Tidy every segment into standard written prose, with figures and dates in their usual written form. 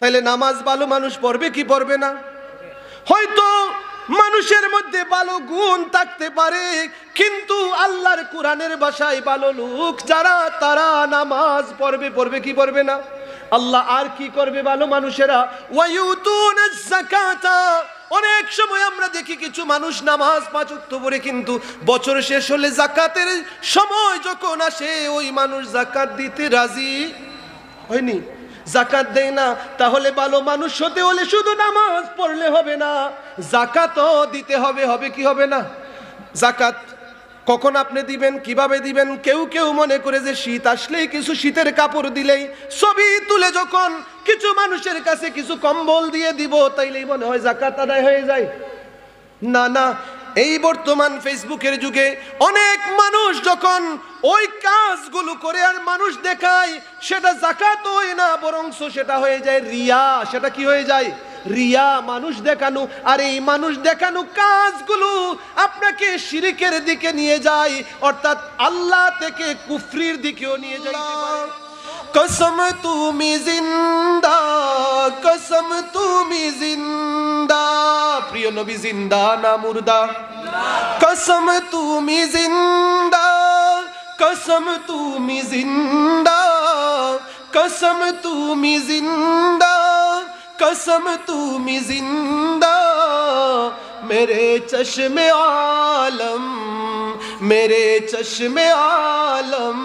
তাইলে নামাজ ভালো মানুষ পড়বে কি পড়বে না? হয়তো মানুষের মধ্যে ভালো গুণ থাকতে পারে, কিন্তু আল্লাহর কোরআনের ভাষায় ভালো লোক যারা, তারা নামাজ পড়বে কি পড়বে না? আল্লাহ আর কি করবে ভালো মানুষেরা? ওয়ায়ুতুনাজ যাকাতা। অনেক সময় আমরা দেখি কিছু মানুষ নামাজ 5 ওয়াক্ত পড়ে, কিন্তু বছর শেষ হলে যাকাতের সময় যখন আসে ওই মানুষ যাকাত দিতে রাজি হয়নি, যাকাত দেয় না। তাহলে ভালো মানুষ হতে হলে শুধু নামাজ পড়লে হবে না, যাকাতও দিতে হবে। হবে কি হবে না? যাকাত কখন আপনি দিবেন, কিভাবে দিবেন? কেউ কেউ মনে করে যে শীত আসলেই কিছু শীতের কাপড় দিলেই, ছবি তুলে যখন কিছু মানুষের কাছে কিছু কম্বল দিয়ে দিব, তাইলেই মনে হয় যাকাত আদায় হয়ে যায়। না না, এই বর্তমান ফেসবুকের যুগে অনেক মানুষ যখন ওই কাজগুলো করে আর মানুষ দেখায়, সেটা যাকাত হয় না, বরং সেটা হয়ে যায় রিয়া। সেটা কি হয়ে যায়? রিয়া, মানুষ দেখানো। আর এই মানুষ দেখানো কাজগুলো আপনাকে শিরকের দিকে নিয়ে যায়, অর্থাৎ আল্লাহ থেকে কুফরির দিকেও নিয়ে যাইতে পারে। কসম তুমি জিন্দা, কসম তুমি জিন্দা, প্রিয় নবী জিন্দা না মুর্দা? কসম তুমি জিন্দা, কসম তুমি জিন্দা, কসম তুমি জিন্দা, कसम तुमी जिंदा, मेरे चश्मे आलम, मेरे चश्मे आलम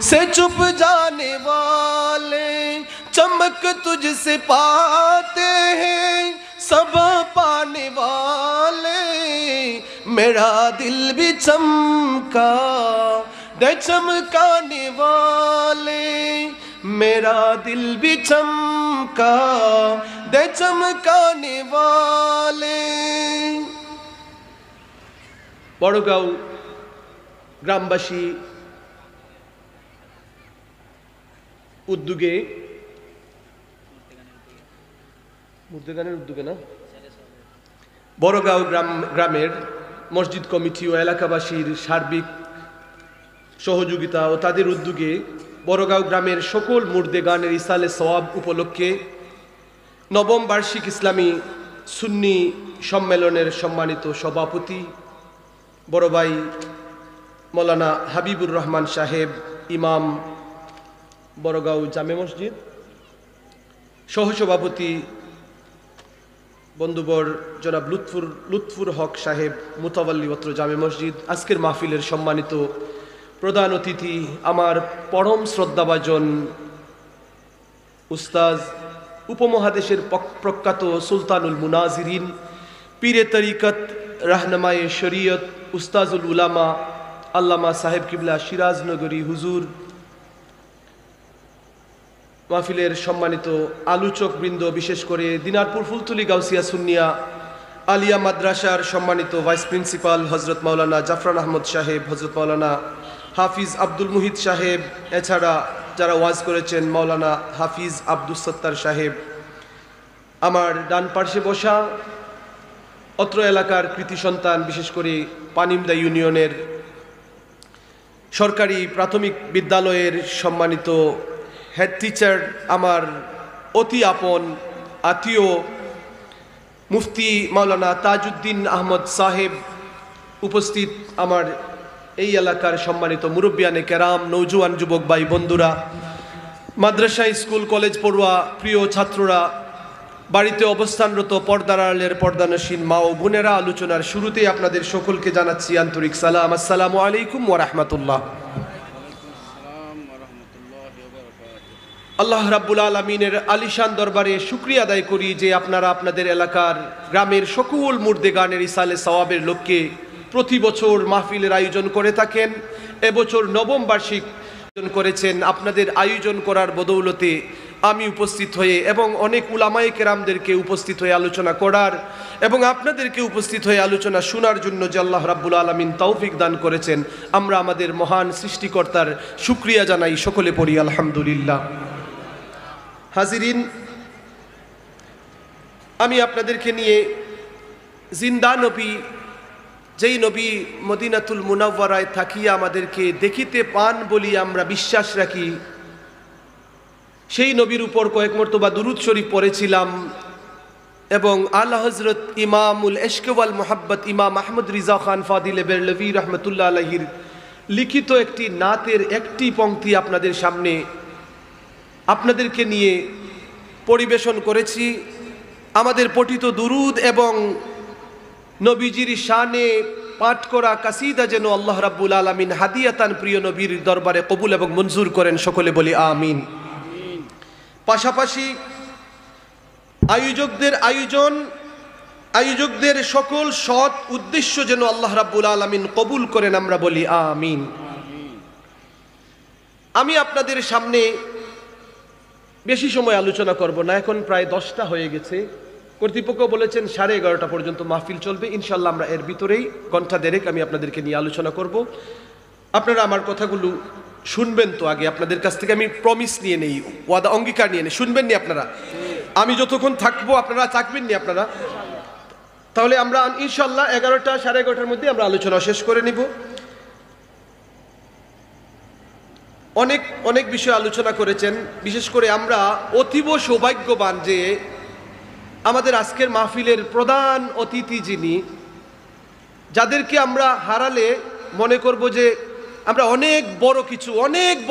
से छुप जाने वाले, चमक तुझसे पाते हैं सब पाने वाले, मेरा दिल भी चमका दे चमकाने वाले, मेरा दिल भी चमका दे चमकाने वाले। বড়গাঁও গ্রামবাসী উদ্যোগে, মুর্দেগানের উদ্যোগে না, বড়গাঁও গ্রামের মসজিদ কমিটি ও এলাকাবাসীর সার্বিক সহযোগিতা ও তাদের উদ্যোগে বড়গাঁও গ্রামের সকল মুর্দেগানের ইসালে সওয়াব উপলক্ষে নবম বার্ষিক ইসলামী সুন্নি সম্মেলনের সম্মানিত সভাপতি বড় ভাই মৌলানা হাবিবুর রহমান সাহেব, ইমাম বড়গাঁও জামে মসজিদ, সহসভাপতি বন্ধুবর জনাব লুৎফুর হক সাহেব, মুতাওয়াল্লি অত্র জামে মসজিদ, আজকের মাহফিলের সম্মানিত প্রধান অতিথি আমার পরম শ্রদ্ধাভাজন উস্তাজ, উপমহাদেশের প্রখ্যাত সুলতানুল মুনাজিরিন, পীরে তরিকত, রাহনামায়ে শরীয়ত, উস্তাজুল উলামা আল্লামা সাহেব কিবলা সিরাজনগরী হুজুর, মাহফিলের সম্মানিত আলোচক বৃন্দ, বিশেষ করে দিনারপুর ফুলতলি গাউসিয়া সুন্নিয়া আলিয়া মাদ্রাসার সম্মানিত ভাইস প্রিন্সিপাল হজরত মাওলানা জাফরান আহমদ সাহেব, হজরত মাওলানা হাফিজ আব্দুল মুহিত সাহেব, এছাড়া যারা ওয়াজ করেছেন মাওলানা হাফিজ আব্দুস সত্তার সাহেব, আমার ডান পার্শ্বে বসা অত্র এলাকার কৃতি সন্তান, বিশেষ করে পানিমদা ইউনিয়নের সরকারি প্রাথমিক বিদ্যালয়ের সম্মানিত হেড টিচার, আমার অতি আপন আত্মীয় মুফতি মাওলানা তাজউদ্দিন আহমদ সাহেব, উপস্থিত আমার এই এলাকার সম্মানিত মুরব্বিয়ানে কেরাম, নৌজওয়ান যুবক ভাই বন্ধুরা, মাদ্রাসা, স্কুল, কলেজ পড়ুয়া প্রিয় ছাত্ররা, বাড়িতে অবস্থানরত পর্দার আড়ালের পর্দানসীন মা ও বোনেরা, আলোচনার শুরুতেই আপনাদের সকলকে জানাচ্ছি আন্তরিক সালাম, আসসালামু আলাইকুম ওয়া রাহমাতুল্লাহ। আল্লাহ রাব্বুল আলামিনের আলিশান দরবারে শুকরিয়া আদায় করি যে আপনারা আপনাদের এলাকার গ্রামের সকল মুর্দেগানের ইসালে সওয়াবের লক্ষ্যে প্রতি বছর মাহফিলের আয়োজন করে থাকেন। এবছর নবম বার্ষিক আয়োজন করেছেন। আপনাদের আয়োজন করার বদৌলতে আমি উপস্থিত হয়ে এবং অনেক উলামায়ে কেরামদেরকে উপস্থিত হয়ে আলোচনা করার এবং আপনাদেরকে উপস্থিত হয়ে আলোচনা শোনার জন্য যে আল্লাহ রাব্বুল আলামিন তৌফিক দান করেছেন, আমরা আমাদের মহান সৃষ্টিকর্তার শুকরিয়া জানাই। সকলে পড়ি আলহামদুলিল্লাহ। হাজিরিন, আমি আপনাদেরকে নিয়ে জিন্দা নবী, যেই নবী মদিনাতুল মুনাওয়ারায় থাকিয়া আমাদেরকে দেখিতে পান বলি আমরা বিশ্বাস রাখি, সেই নবীর উপর কয়েক মর্তবা দুরুদ শরীফ পড়েছিলাম এবং আলা হযরত ইমামুল ইশক ওয়াল মুহাব্বত ইমাম আহমদ রিজা খান ফাদিলে বেরলভী রহমতুল্লাহ আলাইহির লিখিত একটি নাতের একটি পংক্তি আপনাদের সামনে আপনাদেরকে নিয়ে পরিবেশন করেছি। আমাদের পঠিত দুরুদ এবং নবীজির শানে পাঠ করা কাসিদা যেন আল্লাহ রাব্বুল আলামিন হাদিয়াতান প্রিয় নবীর দরবারে কবুল এবং মঞ্জুর করেন, সকলে বলি আমিন। পাশাপাশি আয়োজকদের সকল সৎ উদ্দেশ্য যেন আল্লাহ রাব্বুল আলামিন কবুল করেন, আমরা বলি আমিন। আমি আপনাদের সামনে বেশি সময় আলোচনা করব না, এখন প্রায় 10টা হয়ে গেছে। কর্তৃপক্ষ বলেছেন 11:30 পর্যন্ত মাহফিল চলবে, ইনশাল্লাহ আমরা এর ভিতরেই ঘন্টা দেড়েক আমি আপনাদেরকে নিয়ে আলোচনা করব। আপনারা আমার কথাগুলো শুনবেন তো, আগে আপনাদের কাছ থেকে আমি প্রমিস নিয়ে নেই, ওয়াদা অঙ্গীকার নিয়ে নেই, শুনবেন নি আপনারা? আমি যতক্ষণ থাকবো আপনারা থাকবেন নি আপনারা? তাহলে আমরা ইনশাল্লাহ 11টা 11:30-র মধ্যে আমরা আলোচনা শেষ করে নিব। অনেক বিষয় আলোচনা করেছেন, বিশেষ করে আমরা অতীব সৌভাগ্যবান যে আমাদের আজকের মাহফিলের প্রধান অতিথি যিনি, যাদেরকে আমরা হারালে মনে করব যে আমরা অনেক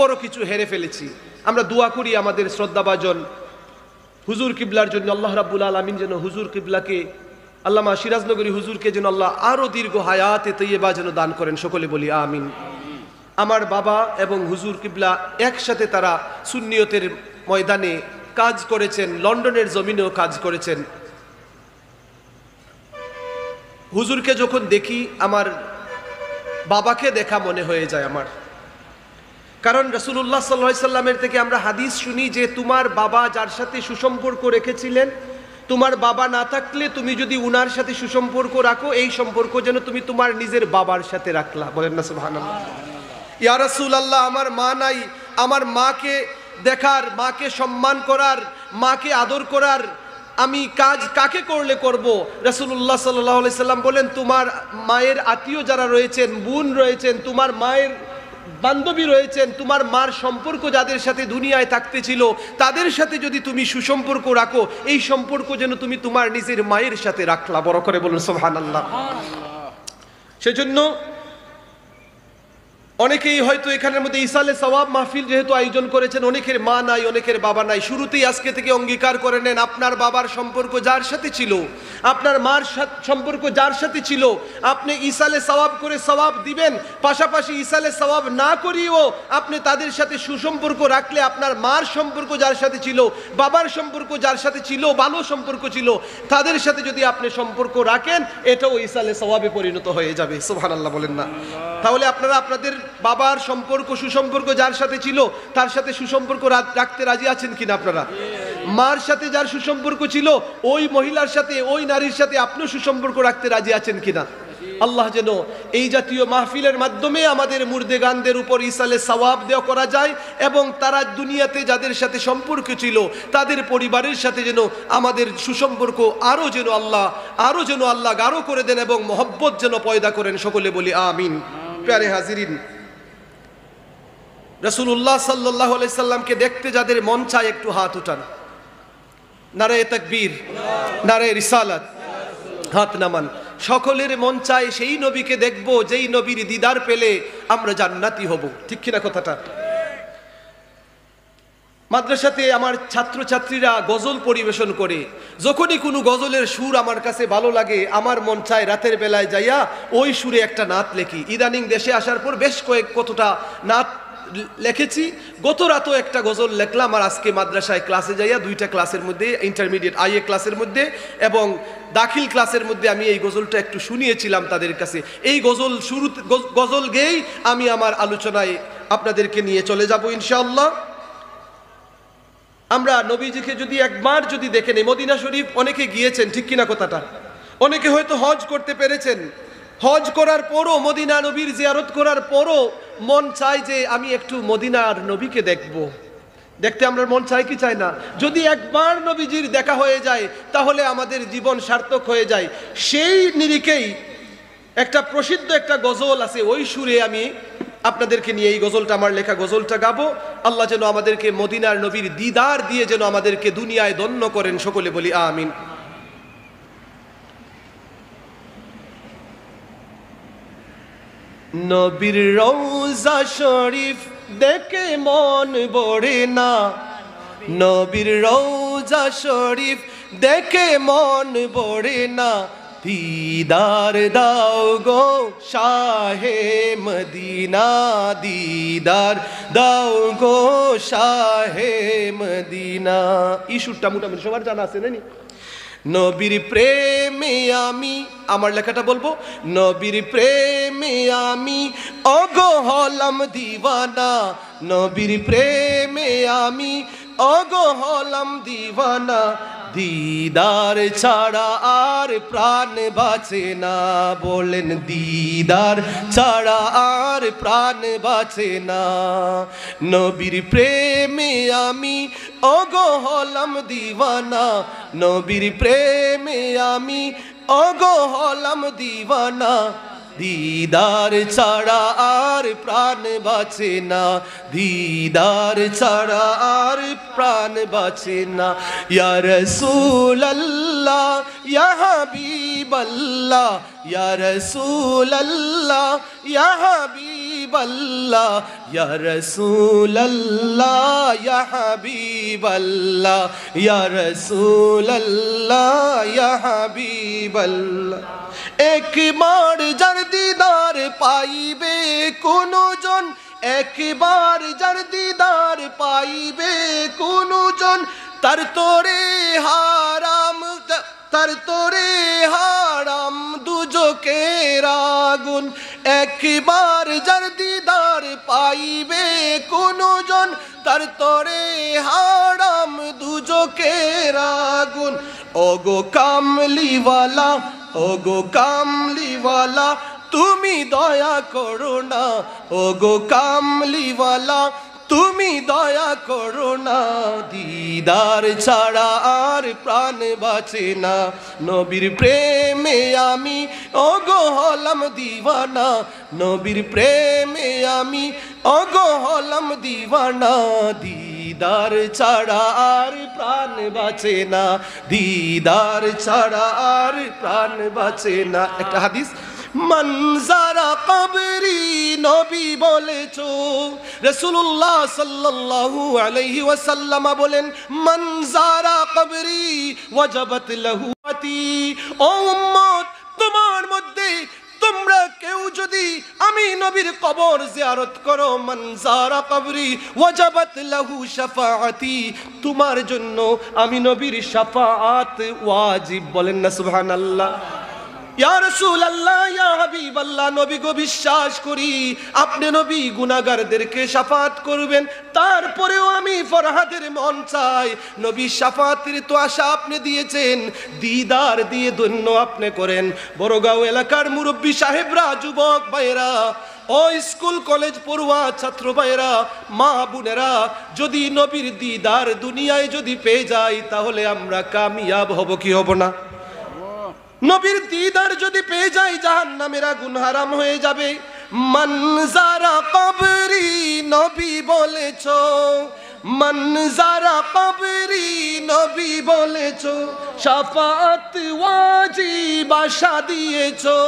বড় কিছু হেরে ফেলেছি। আমরা দোয়া করি আমাদের শ্রদ্ধাভাজন হুজুর কিবলার জন্য, আল্লাহ রাব্বুল আলামিন যেন হুজুর কিবলাকে, আল্লামা সিরাজনগরী হুজুরকে যেন আল্লাহ আরো দীর্ঘ হায়াতে তৈয়বা যেন দান করেন, সকলে বলি আমিন। আমার বাবা এবং হুজুর কিবলা একসাথে তারা সুন্নিয়তের ময়দানে কাজ করেছেন, লন্ডনের জমিনেও কাজ করেছেন। হুজুরকে যখন দেখি আমার বাবাকে দেখা মনে হয়ে যায় আমার, কারণ রাসূলুল্লাহ সাল্লাল্লাহু আলাইহি সাল্লামের থেকে আমরা হাদিস শুনি যে তোমার বাবা যার সাথে সুসম্পর্ক রেখেছিলেন, তোমার বাবা না থাকলে তুমি যদি উনার সাথে সুসম্পর্ক রাখো, এই সম্পর্ক যেন তুমি তোমার নিজের বাবার সাথে রাখলা। বলেন না সুবহানাল্লাহ। ইয়া রাসূলুল্লাহ, আমার মা নাই, আমার মাকে দেখার, মাকে সম্মান করার, মাকে আদর করার আমি কাজ কাকে করলে করব? রাসূলুল্লাহ সাল্লাল্লাহু আলাইহি সাল্লাম বলেন, তোমার মায়ের আত্মীয় যারা রয়েছেন, বোন রয়েছেন, তোমার মায়ের বান্ধবী রয়েছেন, তোমার মার সম্পর্ক যাদের সাথে দুনিয়ায় থাকতে ছিল, তাদের সাথে যদি তুমি সুসম্পর্ক রাখো, এই সম্পর্ক যেন তুমি তোমার নিজের মায়ের সাথে রাখলা। বড় করে বলুন সুবহানাল্লাহ। সেজন্য অনেকেই হয়তো এখানের মধ্যে ইসালে সওয়াব মাহফিল যেহেতু আয়োজন করেছেন, অনেকের মা নাই, অনেকের বাবা নাই। শুরুতেই আজকে থেকে অঙ্গীকার করে নেন, আপনার বাবার সম্পর্ক যার সাথে ছিল, আপনার মার সম্পর্ক যার সাথে ছিল, আপনি ইসালে সওয়াব করে সওয়াব দিবেন। পাশাপাশি ইসালে সওয়াব না করিও আপনি তাদের সাথে সুসম্পর্ক রাখলে, আপনার মার সম্পর্ক যার সাথে ছিল, বাবার সম্পর্ক যার সাথে ছিল, ভালো সম্পর্ক ছিল, তাদের সাথে যদি আপনি সম্পর্ক রাখেন, এটাও ইসালে সওয়াবে পরিণত হয়ে যাবে। সুবহানাল্লাহ বলেন না? তাহলে আপনারা আপনাদের বাবার সম্পর্ক, সুসম্পর্ক যার সাথে ছিল, তার সাথে সুসম্পর্ক রাখতে রাজি আছেন কিনা আপনারা? মার সাথে যার সুসম্পর্ক ছিল, ওই মহিলার সাথে, ওই নারীর সাথে আপনিও সুসম্পর্ক রাখতে রাজি আছেন কিনা? আল্লাহ যেন এই জাতীয় মাহফিলের মাধ্যমে আমাদের মুর্দেগানদের উপর ইসালে সওয়াব দেওয়া করা যায়, এবং তারা দুনিয়াতে যাদের সাথে সম্পর্ক ছিল, তাদের পরিবারের সাথে যেন আমাদের সুসম্পর্ক আরো যেন আল্লাহ গাঢ় করে দেন এবং মহব্বত যেন পয়দা করেন, সকলে বলি আমিন। প্যারে হাজিরিন, রাসূলুল্লাহ সাল্লাল্লাহু আলাইহি সাল্লামকে দেখতে যাদের মন চায় একটু হাত উঠান। নারায়ে তাকবীর, নারায়ে রিসালাত, হাত নামান। সকলের মন চায় সেই নবীকে দেখব, যেই নবীর দিদার পেলে আমরা জান্নাতি হব। ঠিক কিনা কথাটা? মাদ্রাসাতে আমার ছাত্রছাত্রীরা গজল পরিবেশন করে, যখনই কোনো গজলের সুর আমার কাছে ভালো লাগে, আমার মন চায় রাতের বেলায় যাইয়া ওই সুরে একটা নাত লেখি। ইদানিং দেশে আসার পর বেশ কতটা নাত লিখেছি। গত রাতও একটা গজল লিখলাম, আর আজকে মাদ্রাসায় ক্লাসে যাইয়া 2টা ক্লাসের মধ্যে, ইন্টারমিডিয়েট আইএ ক্লাসের মধ্যে এবং দাখিল ক্লাসের মধ্যে আমি এই গজলটা একটু শুনিয়েছিলাম তাদের কাছে। এই গজল গেয়েই আমি আমার আলোচনায় আপনাদেরকে নিয়ে চলে যাব ইনশাআল্লাহ। আমরা নবীজিকে যদি একবার যদি দেখেন, মদিনা শরীফ অনেকে গিয়েছেন, ঠিক কিনা কথাটা? অনেকে হয়তো হজ করতে পেরেছেন, হজ করার পরও, মদিনা নবীর জিয়ারত করার পরও মন চায় যে আমি একটু মদিনার নবীকে দেখতে আমরা মন চাই কি চাই না? যদি একবার নবীজির দেখা হয়ে যায় তাহলে আমাদের জীবন সার্থক হয়ে যায়। সেই নিরিখেই একটা প্রসিদ্ধ একটা গজল আছে, ওই সুরে আমি আপনাদেরকে নিয়ে এই গজলটা, আমার লেখা গজলটা গাবো। আল্লাহ যেন আমাদেরকে মদিনার নবীর দিদার দিয়ে যেন আমাদেরকে দুনিয়ায় ধন্য করেন, সকলে বলি আমিন। নবীর রওজা শরীফ দেখে মন ভরে না, নবীর রওজা শরীফ দেখে মন ভরে না, দিদার দাও গো শাহে মদিনা, দিদার দাও গো শাহে মদিনা। এই সুরটা মোটামুটি সবার জানা আছে নাকি? নবীর প্রেমে আমি, আমার লেখাটা বলবো, নবীর প্রেমে আমি ওগো হলাম দিওয়ানা, নবীর প্রেমে আমি ওগো হলাম দিওয়ানা, দিদার ছাড়া আর প্রাণ বাঁচে না, বলেন দিদার ছাড়া আর প্রাণ বাঁচে না। নবীর প্রেমে আমি ওগো হলাম দিওয়ানা, নবীর প্রেমে আমি ওগো হলাম দিওয়ানা, দিদার ছাড়া আর প্রাণ বাঁচে না, দিদার ছাড়া আর প্রাণ বাঁচে না। ইয়া রাসূলুল্লাহ ইয়া হাবিবাল্লাহ, ইয়া রাসূলুল্লাহ ইয়া হাবিবাল্লাহ, ইয়া রাসূলুল্লাহ ইয়া হাবিবাল্লাহ, ইয়া রাসূলুল্লাহ ইয়া হাবিবাল্লাহ। একবার যার দিদার পাইবে কোন জন, একবার যার দিদার পাইবে কোন জন, তার তোরে হারাম, তার তোরে হারাম দুজকের আগুন। একবার যার দিদার পাইবে কোন জন, তার তোরে হারাম দুজকের আগুন। ওগো কামলিওয়ালা, ওগো কামলিওয়ালা তুমি দয়া করো না, ওগো কামলিওয়ালা তুমি দয়া করো না, দিদার ছাড়া আর প্রাণ বাঁচে না। নবীর প্রেমে আমি ওগো হলাম দিওয়ানা, নবীর প্রেমে আমি ওগো হলাম দিওয়ানা, দিদার ছাড়া আর প্রাণ বাঁচে না, দিদার ছাড়া আর প্রাণ বাঁচে না। একটা হাদিস, মনজারা কবরি নবী বলেছো, রাসূলুল্লাহ সাল্লাল্লাহু আলাইহি ওয়াসাল্লাম বলেন, মনজারা কবরি ওয়াজাবাত লাহু আতি। ও উম্মত, তোমার মধ্যে তোমরা কেউ যদি আমি নবীর কবর জিয়ারত করো, মনজারা কবরি ওয়াজাবাত লাহু শাফাআতি, তোমার জন্য আমি নবীর শাফাআত ওয়াজিব। বলেন না সুবহানাল্লাহ। ইয়া রাসূলুল্লাহ ইয়া হাবিবাল্লাহ, নবী গো বিশ্বাস করি আপনি নবী গুনাহগারদেরকে শাফাত করবেন, তারপরেও আমি ফরহাদের মন চাই। নবী শাফাতের তো আশা আপনি দিয়েছেন, দিদার দিয়ে ধন্য আপনি করেন। বড়গাঁও এলাকার মুরব্বী সাহেবরা, যুবক ভাইরা, ও স্কুল কলেজ পড়ুয়া ছাত্র ভাইরা, মা বোনেরা, যদি নবীর দিদার দুনিয়ায় যদি পেয়ে যাই তাহলে আমরা কামিয়াব হব কি হব না? নবীর দিদার যদি পেয়ে যাই জাহান্নামের আগুন হারাম হয়ে যাবে। মনজারা কবরি নবী বলেছো, মনজারা কবরি নবী বলেছো, শাফাআত ওয়াজিব আশা দিয়েছো,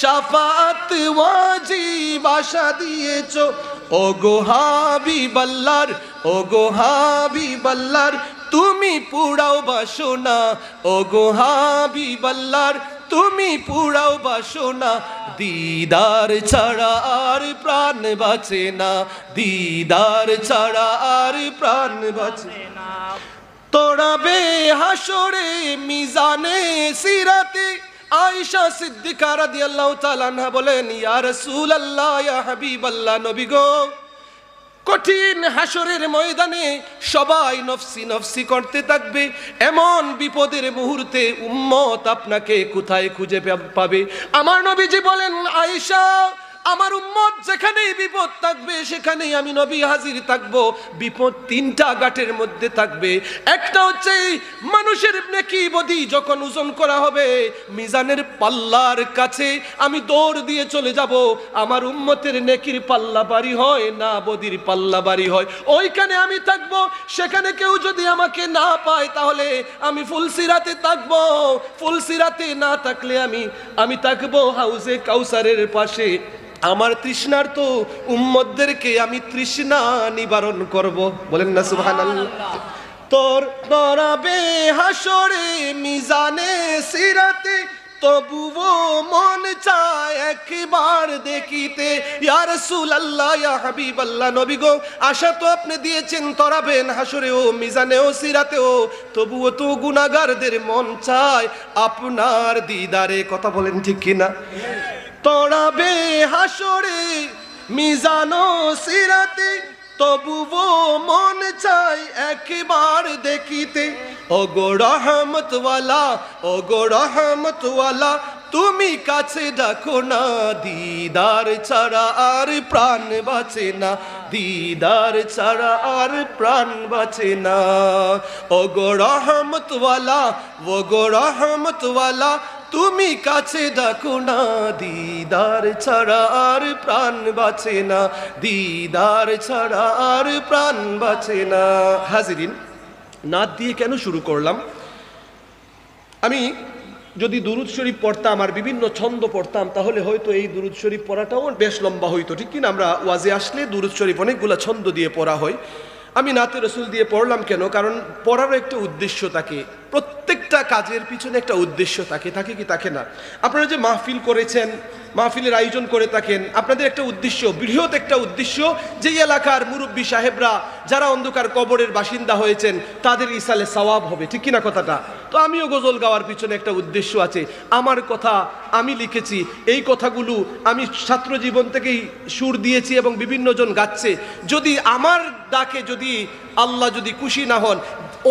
শাফাআত ওয়াজিব আশা দিয়েছো। ওগো হাবিবাল্লাহর, ওগো হাবিবাল্লাহর তুমি পুরাও বাসনা, ওগো হাবিবাল্লাহর তুমি পুরাও বাসনা, দিদার ছাড়া আর প্রাণ বাঁচে না, দিদার ছাড়া আর প্রাণ বাঁচে না। তোড়াবে হাসরে মিজানে সিরাতে, আয়েশা সিদ্দিকা রাদিয়াল্লাহু তাআলা আনহা বলেন, ইয়া রাসূলুল্লাহ ইয়া হাবিবাল্লাহ, নবী গো কঠিন হাসরের ময়দানে সবাই নফসি নফসি করতে থাকবে, এমন বিপদের মুহূর্তে উম্মত আপনাকে কোথায় খুঁজে পাবে? আমার নবীজি বলেন, আয়েশা আমার উম্মত যেখানেই বিপদ থাকবে সেখানেই আমি নবী হাজির থাকব। বিপদ তিনটা ঘাটের মধ্যে থাকবে। একটা হচ্ছে মানুষের নেকি বদি যখন ওজন করা হবে মিজানের পাল্লার কাছে আমি দৌড় দিয়ে চলে যাব। আমার উম্মতের নেকির পাল্লা বাড়ি হয় না বদির পাল্লা বাড়ি হয়, ওইখানে আমি থাকব। সেখানে কেউ যদি আমাকে না পায় তাহলে আমি ফুলসিরাতে থাকব। ফুলসিরাতে না থাকলে আমি থাকব হাউজে কাউসারের পাশে। আমার তৃষ্ণার্ত উম্মতদেরকে আমি তৃষ্ণা নিবারণ করব। বলেন না সুবহানাল্লাহ। তোর দরাবে হাসরে মিজানে সিরাতে তবুও মন চায় একবার দেখিতে। ইয়া রাসূলুল্লাহ, ইয়া হাবিবাল্লাহ, নবী গো আশা তো আপনি দিয়েছেন তরাবেন হাসরেও মিজানেও সিরাতেও, তবুও তো গুনাহগারদের মন চায় আপনার দিদারে। কথা বলেন ঠিক কিনা? তরাবে হাসরে মিজানো সিরাতে তবুও মন চাই একবার দেখিতে। ওগো রহমতওয়ালা, ওগো রহমতওয়ালা, তুমি কাছে ডাকো না, দিদার ছাড়া আর প্রাণ বাঁচে না, দিদার ছাড়া আর প্রাণ বাঁচে না। ওগো রহমতওয়ালা, ওগো রহমতওয়ালা, তুমি কাছে ডাকো না, দিদার ছাড়া আর প্রাণ বাঁচে না, দিদার ছাড়া আর প্রাণ বাঁচে না। হাজিরিন, নাত দিয়ে কেন শুরু করলাম? আমি যদি দুরুদ শরীফ পড়তাম আর বিভিন্ন ছন্দ পড়তাম তাহলে হয়তো এই দুরুদ শরীফ পড়াটাও বেশ লম্বা হইতো, ঠিক কিনা? আমরা ওয়াজে আসলে দুরুদ শরীফ অনেকগুলো ছন্দ দিয়ে পড়া হয়। আমি নাতে রসুল দিয়ে পড়লাম কেন? কারণ পড়ারও একটা উদ্দেশ্য থাকে, প্রত্যেকটা কাজের পিছনে একটা উদ্দেশ্য থাকে, থাকে কি থাকে না? আপনারা যে মাহফিল করেছেন, মাহফিলের আয়োজন করে থাকেন, আপনাদের একটা উদ্দেশ্য, বৃহৎ একটা উদ্দেশ্য, যে এলাকার মুরব্বী সাহেবরা যারা অন্ধকার কবরের বাসিন্দা হয়েছেন তাদের ইসালে সওয়াব হবে, ঠিক কিনা কথাটা? তো আমিও গজল গাওয়ার পিছনে একটা উদ্দেশ্য আছে। আমার কথা আমি লিখেছি, এই কথাগুলো আমি ছাত্র জীবন থেকেই সুর দিয়েছি এবং বিভিন্ন জন গাচ্ছে। যদি আমার ডাকে যদি আল্লাহ যদি খুশি না হন,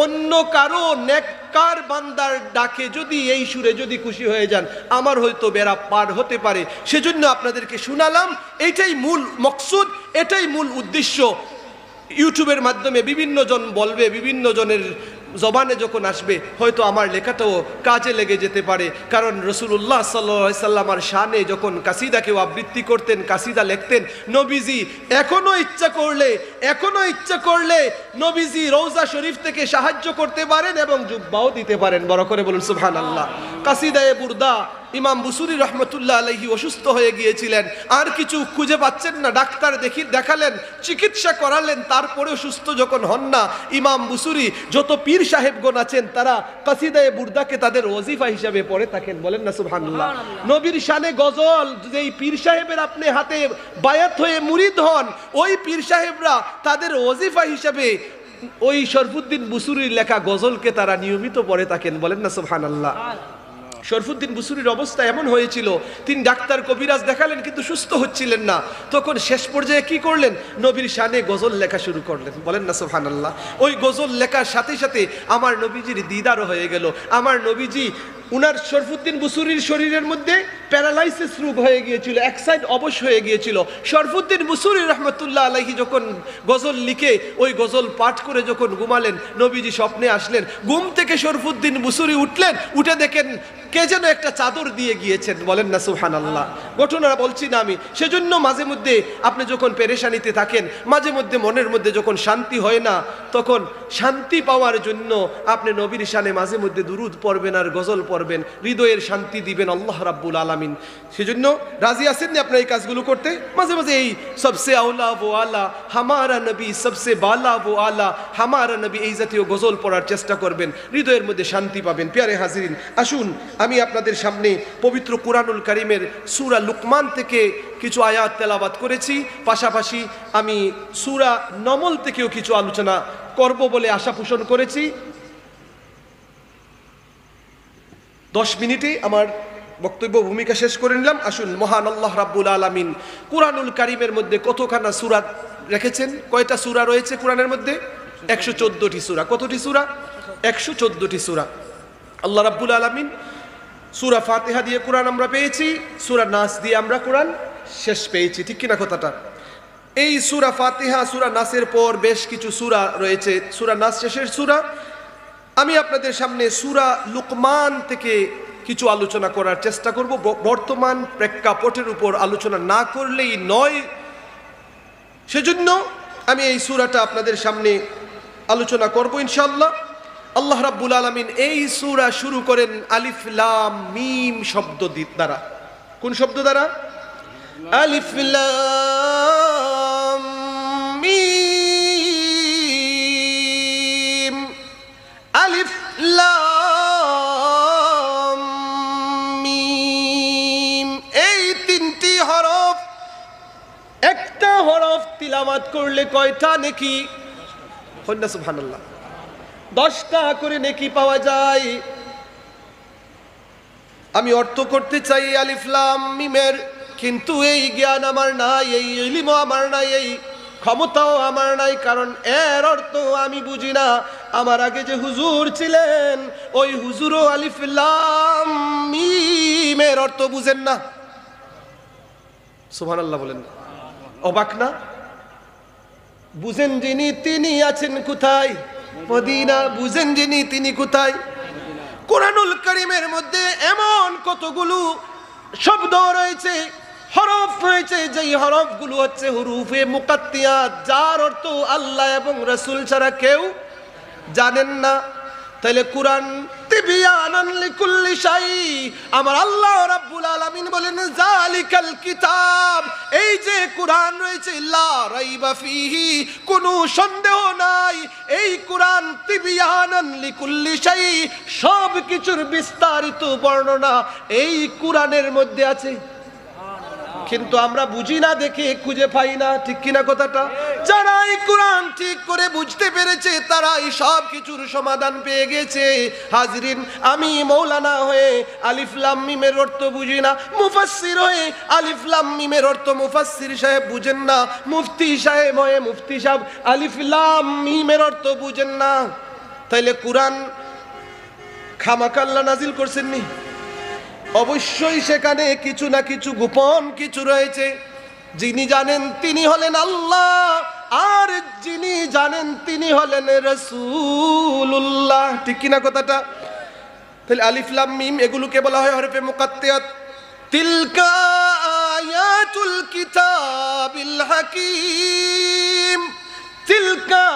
অন্য কারো নেককার বান্দার ডাকে যদি এই সুরে যদি খুশি হয়ে যান, আমার হয়তো বেড়া পার হতে পারে। সেজন্য আপনাদেরকে শোনালাম, এইটাই মূল মকসুদ, এটাই মূল উদ্দেশ্য। ইউটিউবের মাধ্যমে বিভিন্ন জন বলবে, বিভিন্ন জনের জবানে যখন আসবে হয়তো আমার লেখাটাও কাজে লেগে যেতে পারে। কারণ রাসূলুল্লাহ সাল্লাল্লাহু আলাইহি সাল্লামের শানে যখন কাসিদাকেও আবৃত্তি করতেন, কাসিদা লিখতেন, নবীজি এখনো ইচ্ছা করলে নবীজি রওজা শরীফ থেকে সাহায্য করতে পারেন এবং জুব্বাও দিতে পারেন। বড় করে বলুন সুবহানাল্লাহ। কাসিদায়ে বুরদা ইমাম বুসুরি রহমতুল্লাহ আলাইহি অসুস্থ হয়ে গিয়েছিলেন, আর কিছু খুঁজে পাচ্ছেন না, ডাক্তার দেখালেন, চিকিৎসা করালেন, তারপরেও সুস্থ যখন হন না, ইমাম বুসুরি যত পীর সাহেবগণ আছেন তারা কাসিদায়ে বুরদাকে তাদের ওজিফা হিসাবে পড়ে থাকেন। বলেন না সুবহানাল্লাহ। নবীর শানে গজল যেই পীর সাহেবের আপনি হাতে বায়াত হয়ে মুরিদ হন, ওই পীর সাহেবরা তাদের ওজিফা হিসাবে ওই শরফুদ্দিন বুসুরির লেখা গজলকে তারা নিয়মিত পড়ে থাকেন। বলেন না সুবহানাল্লাহ। শরফুদ্দিন বুসুরির অবস্থা এমন হয়েছিল, তিনি ডাক্তার কবিরাজ দেখালেন কিন্তু সুস্থ হচ্ছিলেন না। তখন শেষ পর্যায়ে কি করলেন? নবীর শানে গজল লেখা শুরু করলেন। বলেন না সুবহানাল্লাহ। ওই গজল লেখার সাথে সাথে আমার নবীজির দিদারও হয়ে গেল। আমার নবীজি উনার শরফুদ্দিন বুসুরির শরীরের মধ্যে প্যারালাইসিস রোগ হয়ে গিয়েছিল, এক সাইড অবশ হয়ে গিয়েছিল। শরফুদ্দিন বুসুরি রহমতুল্লাহ আলাইহি যখন গজল লিখে ওই গজল পাঠ করে যখন ঘুমালেন, নবীজি স্বপ্নে আসলেন। ঘুম থেকে শরফুদ্দিন বুসুরি উঠলেন, উঠে দেখেন কে যেন একটা চাদর দিয়ে গিয়েছেন। বলেন না সুবহানাল্লাহ। ঘটনা বলছি না আমি। সেজন্য মাঝে মধ্যে আপনি যখন পেরেশানিতে থাকেন, মাঝে মধ্যে মনের মধ্যে যখন শান্তি হয় না, তখন শান্তি পাওয়ার জন্য আপনি নবীর শানে মাঝে মধ্যে দুরুদ পড়বেন আর গজল পড়বেন, হৃদয়ের শান্তি দিবেন আল্লাহ রাব্বুল আলামিন। সেজন্য রাজি আছেন না আপনার এই কাজগুলো করতে? মাঝে মাঝে এই সবসে আওলা ও আলা হামারা নবী, সবসে বালা ও আলা হামারা নবী, এই জাতীয় গজল পড়ার চেষ্টা করবেন, হৃদয়ের মধ্যে শান্তি পাবেন। প্যারে হাজিরিন, আসুন আমি আপনাদের সামনে পবিত্র কুরআনুল কারীমের সূরা লুকমান থেকে কিছু আয়াত তেলাওয়াত করেছি, পাশাপাশি আমি সূরা নমল থেকেও কিছু আলোচনা করব বলে আশা পোষণ করেছি। 10 মিনিটে আমার বক্তব্য ভূমিকা শেষ করে নিলাম। আসুন, মহান আল্লাহ রাব্বুল আলামিন কুরআনুল কারীমের মধ্যে কতখানা সূরা রেখেছেন? কয়টা সূরা রয়েছে কুরআনের মধ্যে? 114টি সূরা। কতটি সূরা? 114টি সূরা। আল্লাহ রাব্বুল আলামিন সূরা ফাতিহা দিয়ে কুরআন আমরা পেয়েছি, সূরা নাস দিয়ে আমরা কুরআন শেষ পেয়েছি, ঠিক কিনা কথাটা? এই সূরা ফাতিহা, সূরা নাসের পর বেশ কিছু সূরা রয়েছে। সূরা নাস শেষের সূরা। আমি আপনাদের সামনে সূরা লুকমান থেকে কিছু আলোচনা করার চেষ্টা করব। বর্তমান প্রেক্ষাপটের উপর আলোচনা না করলেই নয়, সেজন্য আমি এই সূরাটা আপনাদের সামনে আলোচনা করব ইনশাআল্লাহ। আল্লাহ রাব্বুল আলামিন এই সূরা শুরু করেন আলিফ লাম মিম শব্দ দ্বারা। কোন শব্দ দ্বারা? আলিফ লাম মিম, আলিফ লাম মিম, এই তিনটি হরফ। একটা হরফ তিলাওয়াত করলে কয়টা নেকি? সুবহানাল্লাহ, 10টা করে নেকি পাওয়া যায়। আমি অর্থ করতে চাই আলিফ লাম মিমের, কিন্তু এই জ্ঞান আমার নাই, এই ইলমও আমার নাই, এই ক্ষমতাও আমার নাই, কারণ এর অর্থ আমি বুঝি না। আমার আগে যে হুজুর ছিলেন ওই হুজুরও আলিফ লাম মিমের অর্থ বুঝেন না। সুবহানাল্লাহ বলেন না, অবাক না? বুঝেন যিনি তিনি আছেন কোথায়? মদিনা। বুঝেন যিনি তিনি কোথায়? কোরআনুল কারীমের মধ্যে এমন কতগুলো শব্দ রয়েছে, হরফ রয়েছে, যেই হরফগুলো হচ্ছে হুরুফে মুকাত্তিয়াত, যার অর্থ আল্লাহ এবং রাসূল ছাড়া কেউ জানেন না। তাইলে কোরআন তিবিয়ানান লিকুল্লি শাই, আমার আল্লাহ রাব্বুল আলামিন বলেন জালিকাল কিতাব, এই যে কোরআন রয়েছে লা রাইবা ফিহি, কোনো সন্দেহ নাই, এই কোরআন তিবিয়ানান লিকুল্লি শাই, সব কিছুর বিস্তারিত বর্ণনা এই কোরআনের মধ্যে আছে। কিন্তু আমরা বুঝি না দেখে খুঁজে পাই না, ঠিক কিনা কথাটা? যারা এই কোরআন ঠিক করে বুঝতে পেরেছে তারা এই সব কিছুর সমাধান পেয়ে গেছে। হাজরিন, আমি মৌলানা হয়ে আলিফ লাম মিমের অর্থ বুঝি না, মুফাসসির হয়ে আলিফ লাম মিমের অর্থ মুফাসসির সাহেব বুঝেন না, মুফতি সাহেব হয়ে মুফতি সাহেব আলিফ লাম মিমের অর্থ বুঝেন না। তাইলে কোরআন খামাখা আল্লাহ নাজিল করছেন নি? অবশ্যই সেখানে কিছু না কিছু গোপন কিছু রয়েছে। যিনি জানেন তিনি হলেন আল্লাহ, আর যিনি জানেন তিনি হলেন রাসূলুল্লাহ, ঠিক কিনা কথাটা? তাহলে আলিফ লাম মিম এগুলোকে বলা হয় হরফে মুকাত্তিয়াত। তিলকা আয়াতুল কিতাবিল হাকিম, তিলকা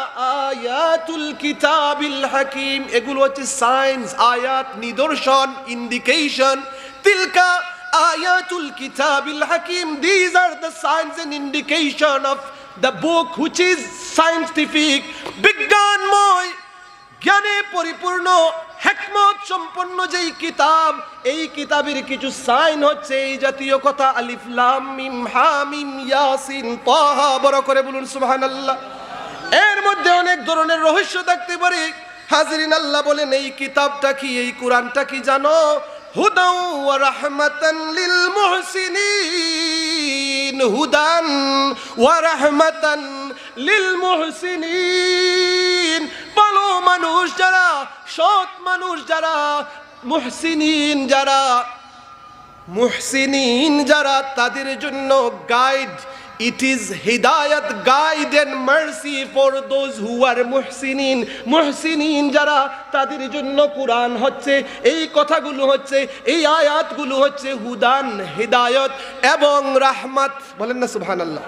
আয়াতুল কিতাবিল হাকিম, এগুলো হচ্ছে সাইন্স, আয়াত, নিদর্শন, indication. Tilka ayatul kitabil hakim, these are the signs and indication of the book which is scientific, বিজ্ঞানময়, জ্ঞানে পরিপূর্ণ, হিকমত সম্পন্ন যেই কিতাব, এই কিতাবের কিছু সাইন হচ্ছে এই জাতীয় কথা। আলিফ লাম মিম হা মিম ইয়াসিন তাহা, বড় করে বলুন সুবহানাল্লাহ। এর মধ্যে অনেক ধরনের রহস্য থাকতে পারে। হাজরিন, আল্লাহ বলেন এই কিতাবটা কি, এই কোরআনটা কি জানো? হুদান ওয়া রাহমাতান লিল মুহসিনিন, হুদান ওয়া রাহমাতান লিল মুহসিনিন, ভালো মানুষ যারা, সৎ মানুষ যারা, মুহসিনিন যারা, মুহসিনিন যারা, তাদের জন্য guide. It is hidayat, guide and mercy for those who are muhsinin. মুহসিনিন যারা, তাদের জন্য কোরআন হচ্ছে, এই কথাগুলো হচ্ছে, এই আয়াতগুলো হচ্ছে হুদান, হিদায়াত এবং রাহমাত। বলেন না সুবহানাল্লাহ।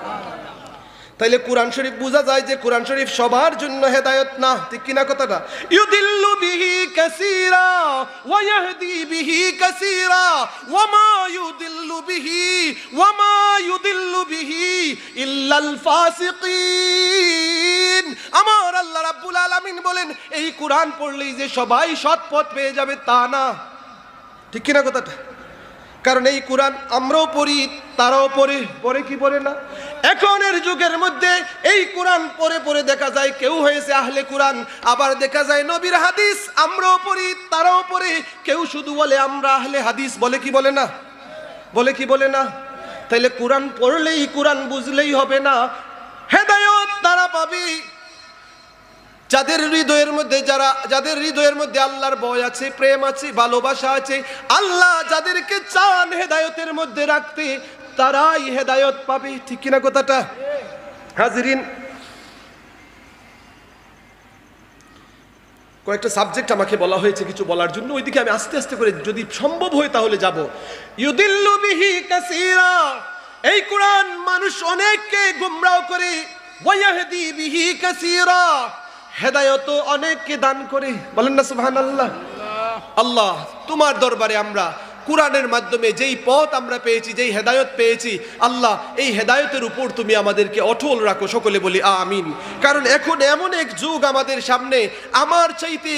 তাইলে কোরআন শরীফ বোঝা যায় যে কোরআন শরীফ সবার জন্য হেদায়েত না, ঠিক কিনা কথাটা? ইউদিল্লু বিহি কাসীরা ওয়া ইয়াহদি বিহি কাসীরা ওয়া মা ইউদিল্লু বিহি ইল্লাল ফাসিকিন। আমার আল্লাহ রাব্বুল আলামিন বলেন এই কোরআন পড়লেই যে সবাই সৎ পথ পেয়ে যাবে তা না, ঠিক কিনা কথাটা? কারণ এই কোরআন আমরাও পড়ি, তারাও পড়ে কি পড়ে না? এখনের যুগের মধ্যে এই কোরআন পড়ে পড়ে দেখা যায় কেউ হয়েছে আহলে কোরআন, আবার দেখা যায় নবীর হাদিস আমরাও পড়ি, তারাও পড়ে। কেউ শুধু বলে আমরা আহলে হাদিস, বলে কি বলে না? বলে কি বলে না? তাইলে কোরআন পড়লেই, কোরআন বুঝলেই হবে না, হেদায়েত তারা পাবে যাদের হৃদয়ের মধ্যে আল্লাহর ভয় আছে, প্রেম আছে, ভালোবাসা আছে। আল্লাহ যাদেরকে চান হেদায়েতের মধ্যে রাখতে, তারাই হেদায়েত পাবে। ঠিক কিনা কথাটা? হাজিরিন, কয়েকটা সাবজেক্ট আমাকে বলা হয়েছে কিছু বলার জন্য, ওইদিকে আমি আস্তে আস্তে করে যদি সম্ভব হয় তাহলে যাব। ইউদিল্লু বিহি কাসীরা, এই কোরআন মানুষ অনেককে গুমরাহ করে, ওয়া ইয়াহদি বিহি কাসীরা, হেদায়েত অনেককে দান করে। বলেন না সুবহানাল্লাহ। আল্লাহ, তোমার দরবারে আমরা কোরআনের মাধ্যমে যেই পথ আমরা পেয়েছি, যেই হেদায়েত পেয়েছি, আল্লাহ এই হেদায়েতের উপর তুমি আমাদেরকে অটল রাখো। সকলে বলি আমিন। কারণ এখন এমন এক যুগ আমাদের সামনে, আমার চাইতে,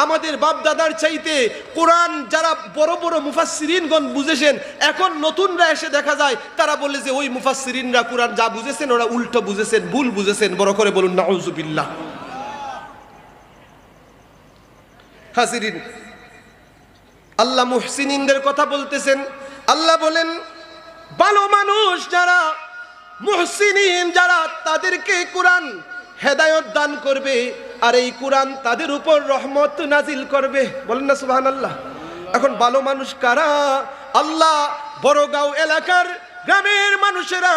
আমাদের বাপ দাদার চাইতে কোরআন যারা বড় বড় মুফাসসিরিনগণ বুঝেছেন, এখন নতুনরা এসে দেখা যায় তারা বলে যে ওই মুফাসসিরিনরা কোরআন যা বুঝেছেন ওরা উল্টো বুঝেছেন, ভুল বুঝেছেন। বড় করে বলুন নাউযুবিল্লাহ। হাজিরিন, আল্লাহ মুহসিনিনদের কথা বলতেছেন। আল্লাহ বলেন ভালো মানুষ যারা, মুহসিনিন যারা, তাদেরকে কোরআন হেদায়েত দান করবে, আর এই কোরআন তাদের উপর রহমত নাজিল করবে। বলেন না সুবহানাল্লাহ। এখন ভালো মানুষ কারা? আল্লাহ বড়গাঁও এলাকার গ্রামের মানুষেরা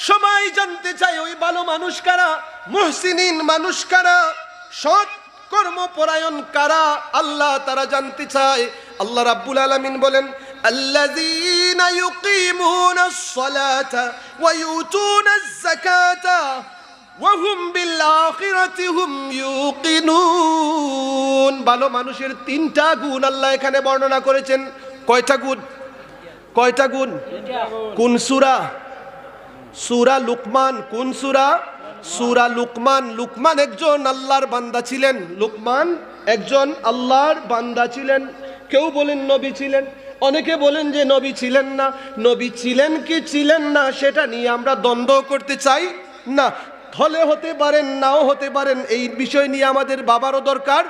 সবাই জানতে চায় ওই ভালো মানুষ কারা, মুহসিনিন মানুষ কারা, সৎ কর্মপরায়ণ কারা, আল্লাহ তারা জানতে চায়। আল্লাহ রাব্বুল আলামিন বলেন আল্লাযীনা ইউকিমুনাস সালাতা ওয়া ইউতুনাজ যাকাতা ওয়া হুম বিল আখিরাতি হুম ইউকিনুন। ভালো মানুষের তিনটা গুণ আল্লাহ এখানে বর্ণনা করেছেন। কয়টা গুণ? কয়টা গুণ? কোন সূরা? সূরা লুকমান। কোন সূরা? সূরা লুকমান। লুকমান একজন আল্লাহর বান্দা ছিলেন। লুকমান একজন আল্লাহর বান্দা ছিলেন। কেউ বলেন নবী ছিলেন, অনেকে বলেন যে নবী ছিলেন না। নবী ছিলেন কি ছিলেন না সেটা নিয়ে আমরা দ্বন্দ্ব করতে চাই না। হলে হতে পারেন, নাও হতে পারেন, এই বিষয় নিয়ে আমাদের বাবারও দরকার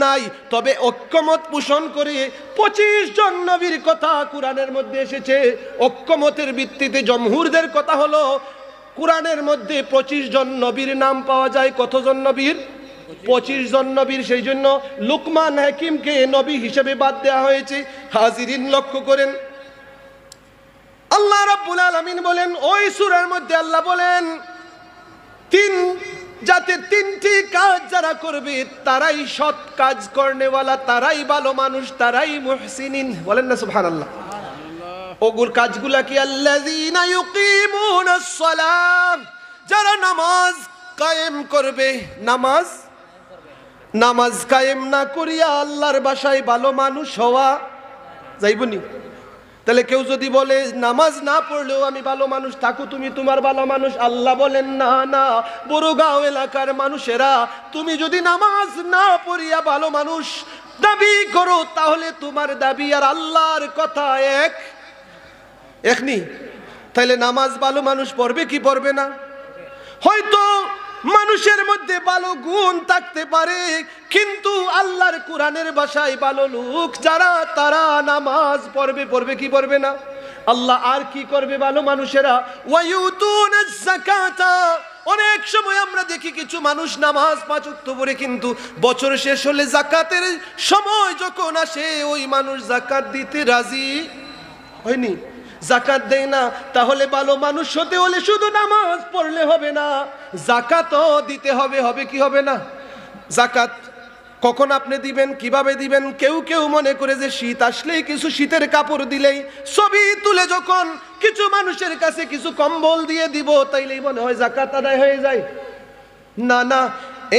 নাই। তবে ঐক্যমত পোষণ করে 25 জন নবীর কথা কোরআনের মধ্যে এসেছে। ঐক্যমতের ভিত্তিতে জমহুরদের কথা হলো কোরআনের মধ্যে 25 জন নবীর নাম পাওয়া যায়। কতজন নবীর? 25 জন নবীর। সেই জন্য লুকমান হাকিমকে নবী হিসেবে বাদ দেওয়া হয়েছে। হাজিরিন লক্ষ্য করেন, আল্লাহ রাব্বুল আলামিন বলেন ওই সূরার মধ্যে, আল্লাহ বলেন তিন জাতের তিনটি কাজ যারা করবে তারাই সৎ কাজ করনেওয়ালা, তারাই ভালো মানুষ, তারাই মুহসিনিন। বলেন না সুবহানাল্লাহ। ওগুর কাজগুলা কি? আল্লাযীনা ইউকিমুনাস সালাত, যারা নামাজ কায়েম করবে। নামাজ কায়েম না করিয়া আল্লাহর বাসায় ভালো মানুষ হওয়া যাইবনি। তাহলে কেউ যদি বলে নামাজ না পড়লেও আমি ভালো মানুষ, থাকো তুমি তোমার ভালো মানুষ, আল্লাহ বলেন না না, বড়গাঁও এলাকার মানুষেরা তুমি যদি নামাজ না পড়িয়া ভালো মানুষ দাবি করো তাহলে তোমার দাবি আর আল্লাহর কথা একনি। তাহলে নামাজ ভালো মানুষ পড়বে কি পড়বে না? হয়তো মানুষের মধ্যে ভালো গুণ থাকতে পারে, কিন্তু আল্লাহর কোরআনের ভাষায় ভালো লোক যারা, তারা নামাজ পড়বে কি পড়বে না? আল্লাহ আর কি করবে ভালো মানুষেরা? ওয়ায়ুতুনাজ যাকাতা। অনেক সময় আমরা দেখি কিছু মানুষ নামাজ 5 ওয়াক্ত পড়ে, কিন্তু বছর শেষ হলে যাকাতের সময় যখন আসে ওই মানুষ যাকাত দিতে রাজি হয়নি, যাকাত দেয় না। তাহলে ভালো মানুষ হতে হলে শুধু নামাজ পড়লে হবে না, যাকাতও দিতে হবে। হবে কি হবে না? যাকাত কখন আপনি দিবেন, কিভাবে দিবেন? কেউ মনে করে যে শীত আসলেই কিছু শীতের কাপড় দিলেই, ছবি তুলে যখন কিছু মানুষের কাছে কিছু কম্বল দিয়ে দিব তাইলেই মনে হয় যাকাত আদায় হয়ে যায়। না না,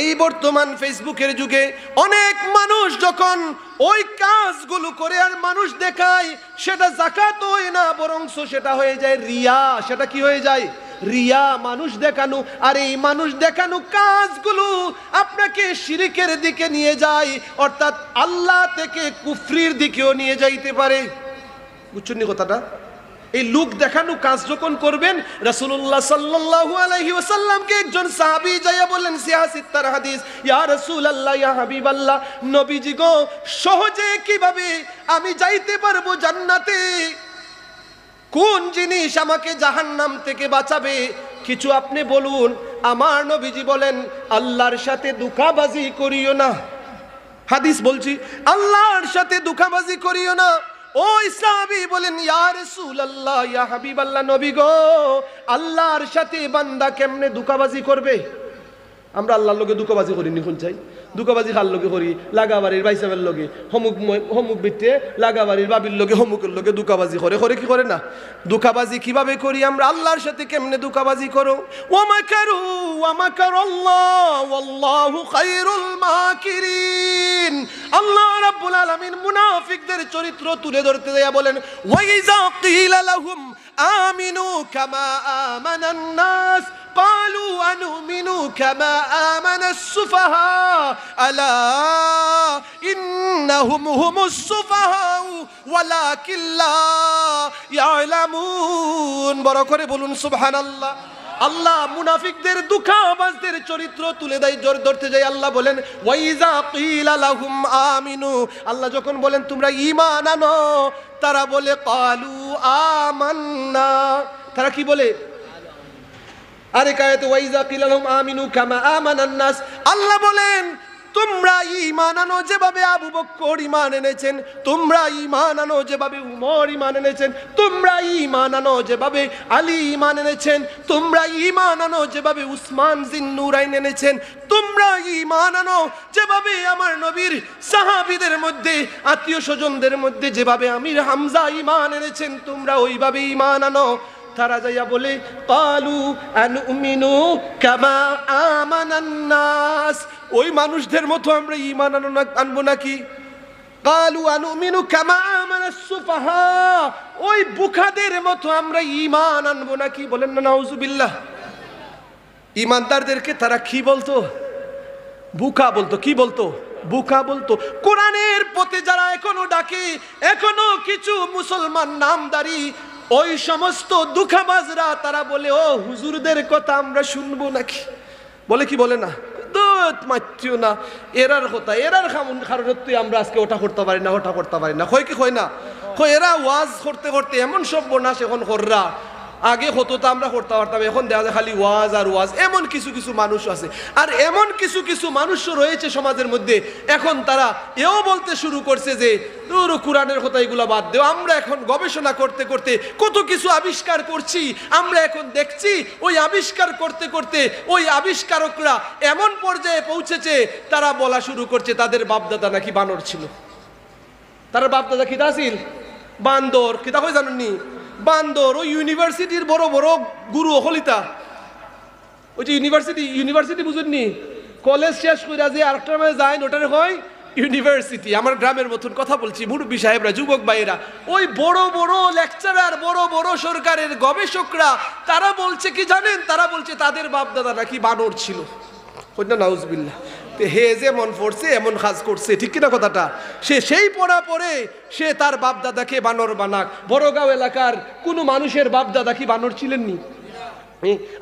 এই বর্তমান ফেসবুকের যুগে অনেক মানুষ যখন ওই কাজগুলো করে আর মানুষ দেখায়, সেটা যাকাত হয় না, বরং সেটা হয়ে যায় রিয়া। সেটা কি হয়ে যায়? রিয়া, মানুষ দেখানো। আর এই মানুষ দেখানো কাজগুলো আপনাকে শিরকের দিকে নিয়ে যায়, অর্থাৎ আল্লাহ থেকে কুফরির দিকেও নিয়ে যাইতে পারে। বুঝছেন নি কথাটা? এই লোক দেখানো কাজ যখন করবেন, রাসূলুল্লাহ সাল্লাল্লাহু আলাইহি ওয়াসাল্লামকে একজন সাহাবী যাইয়া বললেন, সিয়াসিত্তার হাদিস, ইয়া রাসূলুল্লাহ, ইয়া হাবিবাল্লাহ, নবীজি গো, সহজে কিভাবে আমি যাইতে পারবো জান্নাতে? কোন জিনিস আমাকে জাহান্নাম থেকে বাঁচাবে? কিছু আপনি বলুন। আমার নবীজি বলেন, আল্লাহর সাথে ধোঁকাবাজি করিও না। হাদিস বলছি, আল্লাহর সাথে ধোঁকাবাজি করিও না। ওই সাহাবী বলেন, ইয়া রাসূলুল্লাহ, ইয়া হাবিবাল্লাহ, নবী গো, আল্লাহর সাথে বান্দা কেমনে ধোঁকাবাজি করবে? আমরা আল্লাহর লগে ধোঁকাবাজি করি নি? কোন চাই ধোঁকাবাজি খার লগে করি? লাগাবাড়ির বাইসাবের লগে হমুক বিটে লাগাবাড়ির বাবির লগে হমুকের লগে ধোঁকাবাজি করে কি করে না? ধোঁকাবাজি কিভাবে করি আমরা? আল্লাহর সাথে কেমনে ধোঁকাবাজি করো? ওয়া মাকারু ওয়া মাকারাল্লাহ ওয়াল্লাহু খায়রুল মাকিরিন। আল্লাহ রাব্বুল আলামিন মুনাফিকদের চরিত্র তুলে ধরতে দেয়া বলেন, ওয়া ইযা কিলা লাহুম আমিনু কামা আমানান নাস قالوا أنؤمن كما آمن السفهاء ألا إنهم هم السفهاء ولكن لا يعلمون। বড় করে বলুন সুবহানাল্লাহ। আল্লাহ মুনাফিকদের ধোঁকাবাজদের চরিত্র তুলে দেয়, ধরতে যায়। আল্লাহ বলেন, ওয়াইজা কিলা লাহুম আমিনু, আল্লাহ যখন বলেন তোমরা ঈমান আনো, তারা বলে ক্বালু আমান্না। তারা কি বলে? আরেক আয়াতে ওয়াইজা কিলা লাহুম আমিনু কামা আমানান নাস, আল্লাহ বলেন তোমরা ঈমান আনো যেভাবে আবু বকর ঈমান এনেছেন, তোমরা ঈমান আনো যেভাবে উমর ঈমান এনেছেন, তোমরা ঈমান আনো যেভাবে আলী ঈমান এনেছেন, তোমরা ঈমান আনো যেভাবে উসমান জিন্নুরাইন এনেছেন, তোমরা ঈমান আনো যেভাবে আমার নবীর সাহাবীদের মধ্যে আত্মীয় স্বজনদের মধ্যে যেভাবে আমির হামজা ঈমান এনেছেন, তোমরা ওইভাবে ঈমান আনো। তারা যাইয়া বলে, ক্বালু আনুমিনু কামা আমানান নাস, ওই মানুষদের মতো আমরা ঈমান আনবো নাকি? ক্বালু আনুমিনু কামা আমানাস সুফাহা, ওই বুখাদের মতো আমরা ঈমান আনবো নাকি? বলেন না নাউজুবিল্লাহ। ঈমানদারদেরকে তারা কি বলতো? বুকা বলতো। কি বলতো? বুকা বলতো। কোরআনের পথে যারা এখনো ডাকে, এখনো কিছু মুসলমান নামদারি ওই সমস্ত ধোঁকাবাজরা তারা বলে, ও হুজুরদের কথা আমরা শুনবো নাকি? বলে কি বলে না? মাত্রিও না, এরার কথা, এরার কারণে তুই আমরা আজকে ওটা করতে পারি না, ওটা করতে পারি না। হয় কি হয় না? এরা ওয়াজ করতে করতে এমন সব বনাস এখন কররা, আগে হতো তো আমরা করতে পারতাম, এখন দেখা যায় খালি ওয়াজ আর ওয়াজ। এমন কিছু কিছু মানুষ আছে, আর এমন কিছু কিছু মানুষও রয়েছে সমাজের মধ্যে, এখন তারা এও বলতে শুরু করছে যে কোরআনের কথা এগুলো বাদ দেও। আমরা এখন গবেষণা করতে করতে কত কিছু আবিষ্কার করছি, আমরা এখন দেখছি ওই আবিষ্কার করতে করতে ওই আবিষ্কারকরা এমন পর্যায়ে পৌঁছেছে, তারা বলা শুরু করছে তাদের বাপদাদা নাকি বানর ছিল। তার বাপদাদা কিতা ছিল? বান্দর। কিতা হয় জানেননি? বান্দর। ওই ইউনিভার্সিটির বড় বড় গুরু হলিতা, ওই যে ইউনিভার্সিটি বুঝেননি? কলেজ শেষ করে যে আরেকটা মাঝে যায়, ওটার হয় ইউনিভার্সিটি। আমার গ্রামের মতন কথা বলছি, মুরব্বী সাহেবরা, যুবক ভাইয়েরা, ওই বড় বড় লেকচারার, বড় বড় সরকারের গবেষকরা, তারা বলছে কি জানেন? তারা বলছে তাদের বাপদাদা নাকি বানর ছিল। নাউজুবিল্লাহ। হে যেমন পড়ছে এমন কাজ করছে, ঠিক কিনা কথাটা? সে সেই পড়া পড়ে সে তার বাপদাদাকে বানর বানাক। বড়গাঁও এলাকার কোনো মানুষের বাপদাদা কি বানর ছিলেননি?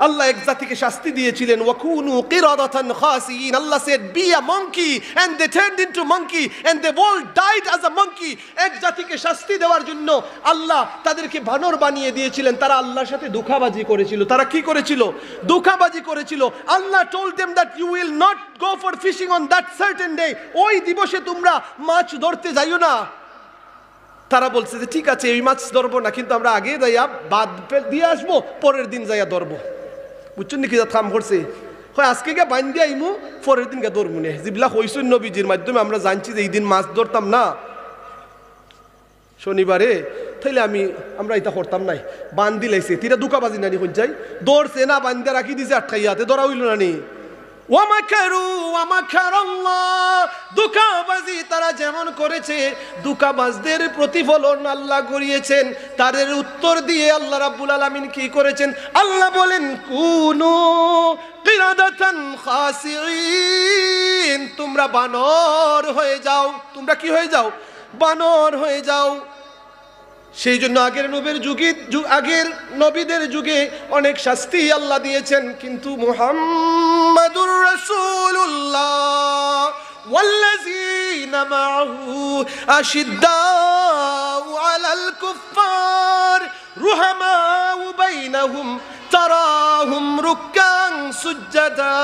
আল্লাহ এক জাতিকে শাস্তি দিয়েছিলেন, ওয়াকুনু কিরাদাতান খাসিন। আল্লাহ said be a monkey and they turned into monkey and they all died as a monkey। এক জাতিকে শাস্তি দেওয়ার জন্য আল্লাহ তাদেরকে বানর বানিয়ে দিয়েছিলেন। তারা আল্লাহর সাথে ধোঁকাবাজি করেছিল। তারা কি করেছিল? ধোঁকাবাজি করেছিল। আল্লাহ told them that you will not go for fishing on that certain day। ওই দিবসে তোমরা মাছ ধরতে যাইও না। তারা বলছে যে ঠিক আছে, এই মাছ ধরবো না, কিন্তু আমরা আগে যাইয়া বাদ দিয়ে আসবো, পরের দিন যাইয়া ধরবো। বুঝছেন নাকি? থাম করছে, হয় আজকে গিয়ে বাইন দিয়ে আইমু, পরের দিন গিয়ে ধরবো না। যেগুলা হইসুন নবীজির মাধ্যমে আমরা জানছি যে এই দিন মাছ ধরতাম না শনিবারে, তাইলে আমরা এটা করতাম নাই। বান দিলাইছে, তিরা ধোঁকাবাজি নানি হন যাই, দৌড়ছে না, বান দিয়ে রাখি দিছে আটকাইয়াতে, ধরা হইল নানি। ধোঁকাবাজি তারা যেমন করেছে, ধোঁকাবাজদের প্রতিফলন আল্লাহ করিয়েছেন। তাদের উত্তর দিয়ে আল্লাহ রাব্বুল আলামিন কি করেছেন? আল্লাহ বলেন, কুনু কিরাদাতান খাসিন, তোমরা বানর হয়ে যাও। তোমরা কি হয়ে যাও? বানর হয়ে যাও। সেই জন্য আগের নবীদের যুগে অনেক শাস্তি আল্লাহ দিয়েছেন, কিন্তু মুহাম্মাদুর রাসূলুল্লাহ ওয়াল্লাযীনা মাআহু আশিদ্দাউ আলাল কুফফার রুহামাউ বাইনাহুম তারাহুম রুক্কান সুজ্জাদা।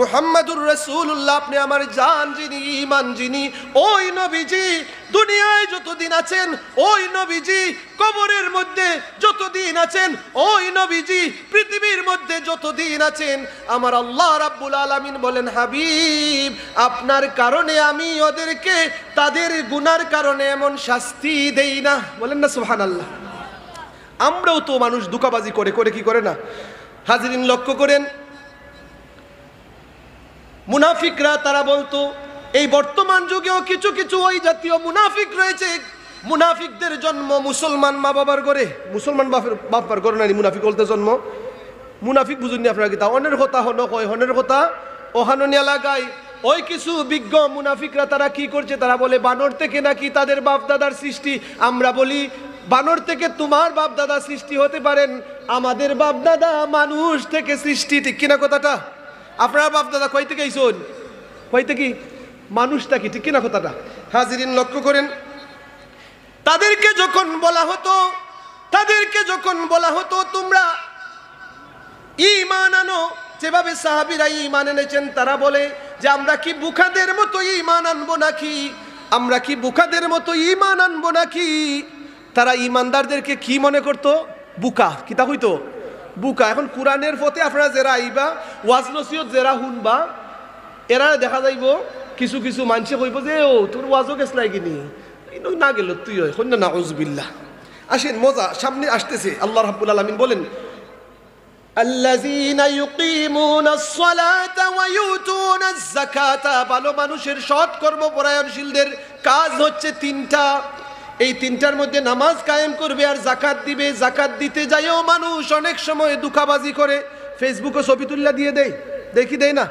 মুহাম্মাদুর রাসূলুল্লাহ, আপনি আমার জান যিনি, ঈমান যিনি, ওই নবীজি দুনিয়ায় যতদিন আছেন, ওই নবীজি কবরের মধ্যে যতদিন আছেন, ওই নবীজি পৃথিবীর মধ্যে যতদিন আছেন, আমার আল্লাহ রাব্বুল আলামিন বলেন, হাবিব আপনার কারণে আমি ওদেরকে তাদের গুনার কারণে এমন শাস্তি দেই না। বলেন না সুবহানাল্লাহ। আমরাও তো মানুষ ধোঁকাবাজি করে করে কি করে না? হাজিরিন লক্ষ্য করেন, মুনাফিকরা তারা বলতো, এই বর্তমান যুগেও কিছু কিছু ওই জাতীয় মুনাফিক রয়েছে। মুনাফিকদের জন্ম মুসলমান মা বাবার ঘরে, মুসলমান বাবার ঘরে নানি মুনাফিক বলতে জন্ম। মুনাফিক বুঝুননি আপনারা কি? তা অনের কথা হন কয়, হনের কথা ওহাননিয়া লাগায়। ওই কিছু বিজ্ঞ মুনাফিকরা তারা কি করছে, তারা বলে বানর থেকে নাকি তাদের বাপ দাদার সৃষ্টি। আমরা বলি বানর থেকে তোমার বাপ দাদা সৃষ্টি হতে পারেন, আমাদের বাপ দাদা মানুষ থেকে সৃষ্টি। ঠিক কিনা কথাটা? আপনার বাপ দাদা কই থেকে আইসন? কই থেকে? মানুষটা কি? ঠিক কিনা কথাটা? হাজিরিন লক্ষ্য করেন, তাদেরকে যখন বলা হতো তোমরা ঈমান আনো, যেভাবে সাহাবীরা ঈমান এনেছেন, তারা বলে যে আমরা কি বুখাদের মতো ঈমান আনবো নাকি? আমরা কি বুখাদের মতো ঈমান আনবো নাকি? তারা ঈমানদারদেরকে কি মনে করতো? বুকা। কিতা হইতো? বুকা। এখন কোরআনের পথে আপনারা যারা আইবা, ওয়াজ নসিহত যারা শুনবা, এরা দেখা যাইব কিছু কিছু মানুষে কইব যে ও তোর ওয়াজও গেছ নাই কিনি, না গেল তুই হয় না, নাউজুবিল্লাহ। আসেন, মজা সামনে আসতেছে। আল্লাহ রাব্বুল আলামিন বলেন, আল্লাযীনা ইউকিমুনাস সালাতা ওয়া ইউতুনাজ যাকাতা। ভালো মানুষের সৎ কর্মপরায়ণশীলদের কাজ হচ্ছে তিনটা। এই তিনটার মধ্যে নামাজ কায়েম করবে আর জাকাত দিবে। জাকাত দিতে যায়ও মানুষ অনেক সময় ধোঁকাবাজি করে, ফেসবুকে ছবি তুলে দিয়ে দেয়, দেখি দেয় না,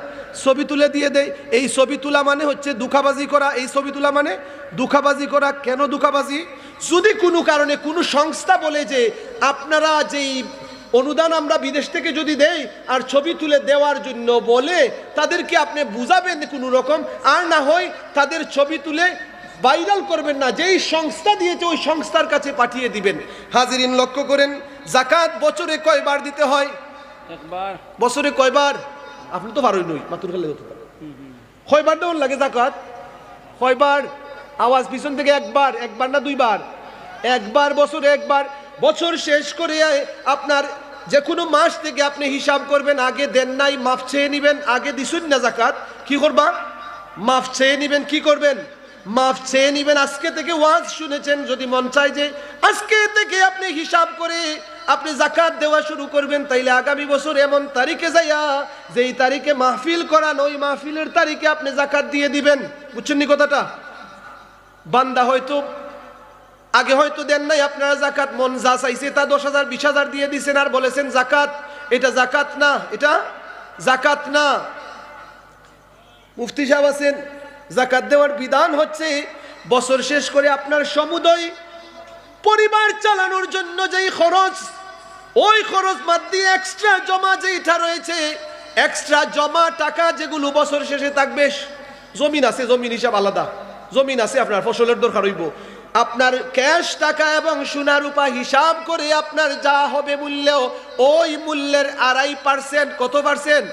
ছবি তুলে দিয়ে দেয়। এই ছবি তোলা মানে হচ্ছে ধোঁকাবাজি করা। এই ছবি তোলা মানে ধোঁকাবাজি করা। কেন ধোঁকাবাজি? যদি কোনো কারণে কোনো সংস্থা বলে যে আপনারা যেই অনুদান আমরা বিদেশ থেকে যদি দেই আর ছবি তুলে দেওয়ার জন্য বলে, তাদেরকে আপনি বুঝাবেন কোনো রকম, আর না হয় তাদের ছবি তুলে ভাইরাল করবেন না, যেই সংস্থা দিয়েছে ওই সংস্থার কাছে পাঠিয়ে দিবেন। হাজিরিন লক্ষ্য করেন, জাকাত বছরে কয়বার দিতে হয়? একবার। বছরে কয়বার? আপনি তো পারোই নই, মাতুর খেলে হতে পারে। কয়বার দেওয়ার লাগে জাকাত? কয়বার? আওয়াজ পিছন থেকে একবার। একবার না দুইবার? একবার, বছরে একবার। বছর শেষ করে আপনার যে কোনো মাস থেকে আপনি হিসাব করবেন, আগে দেন নাই মাফ চেয়ে নিবেন। আগে দিছুন না জাকাত, কি করবা? মাফ চেয়ে নিবেন। কি করবেন? মাফ চেয়ে নিবেন। আজকে থেকে ওয়াজ শুনেছেন, যদি মন চায় যে আজকে থেকে আপনি হিসাব করে আপনি জাকাত দেওয়া শুরু করবেন, তাইলে আগামী বছর এমন তারিখে যাইয়া যেই তারিখে মাহফিল করান, ওই মাহফিলের তারিখে আপনি জাকাত দিয়ে দিবেন। বুঝছেন নি কথাটা? বান্দা হয়তো আগে হয়তো দেন নাই আপনারা জাকাত, মন যা চাইছে তা 10,000 20,000 দিয়ে দিছেন আর বলেছেন জাকাত। এটা জাকাত না, এটা জাকাত না। মুফতি সাহেব আছেন, জাকাত দেওয়ার বিধান হচ্ছে বছর শেষ করে আপনার সমুদয় পরিবার চালানোর জন্য যেই খরচ, ওই খরচ বাদ দিয়ে এক্সট্রা জমা যেটা রয়েছে, এক্সট্রা জমা টাকা যেগুলো বছর শেষে থাকবে। জমিন আছে, জমিন হিসাব আলাদা। জমিন আছে, আপনার ফসলের দরকার হইব, আপনার ক্যাশ টাকা এবং সোনা রূপা হিসাব করে আপনার যা হবে মূল্য, ওই মূল্যের 2.5%। কত পার্সেন্ট?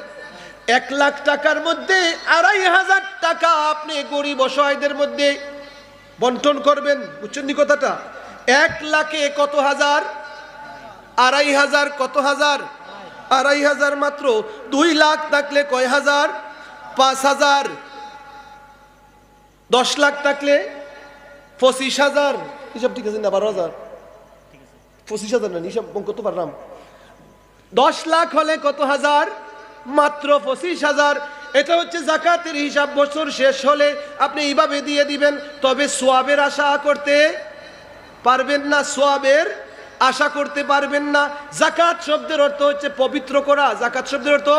1 লাখ টাকার মধ্যে 2,500 টাকা আপনি গরিব অসহায়দের মধ্যে বন্টন করবেন। বুঝছেন নি কথাটা? 1 লাখে কত হাজার? 2,500। কত হাজার? 2,500 মাত্র। 2 লাখ থাকলে কয় হাজার? 5,000। 10 লাখ থাকলে 25,000। হিসাব ঠিক আছে না? 12,000। 25,000 না, হিসাব কত পারলাম? 10 লাখ হলে কত হাজার? মাত্র 25,000। এটা হচ্ছে জাকাতের হিসাব। বছর শেষ হলে আপনি এইভাবে দিয়ে দিবেন। তবে সোয়াবের আশা করতে পারবেন না, সোয়াবের আশা করতে পারবেন না। জাকাত শব্দের অর্থ হচ্ছে পবিত্র করা। জাকাত শব্দের অর্থ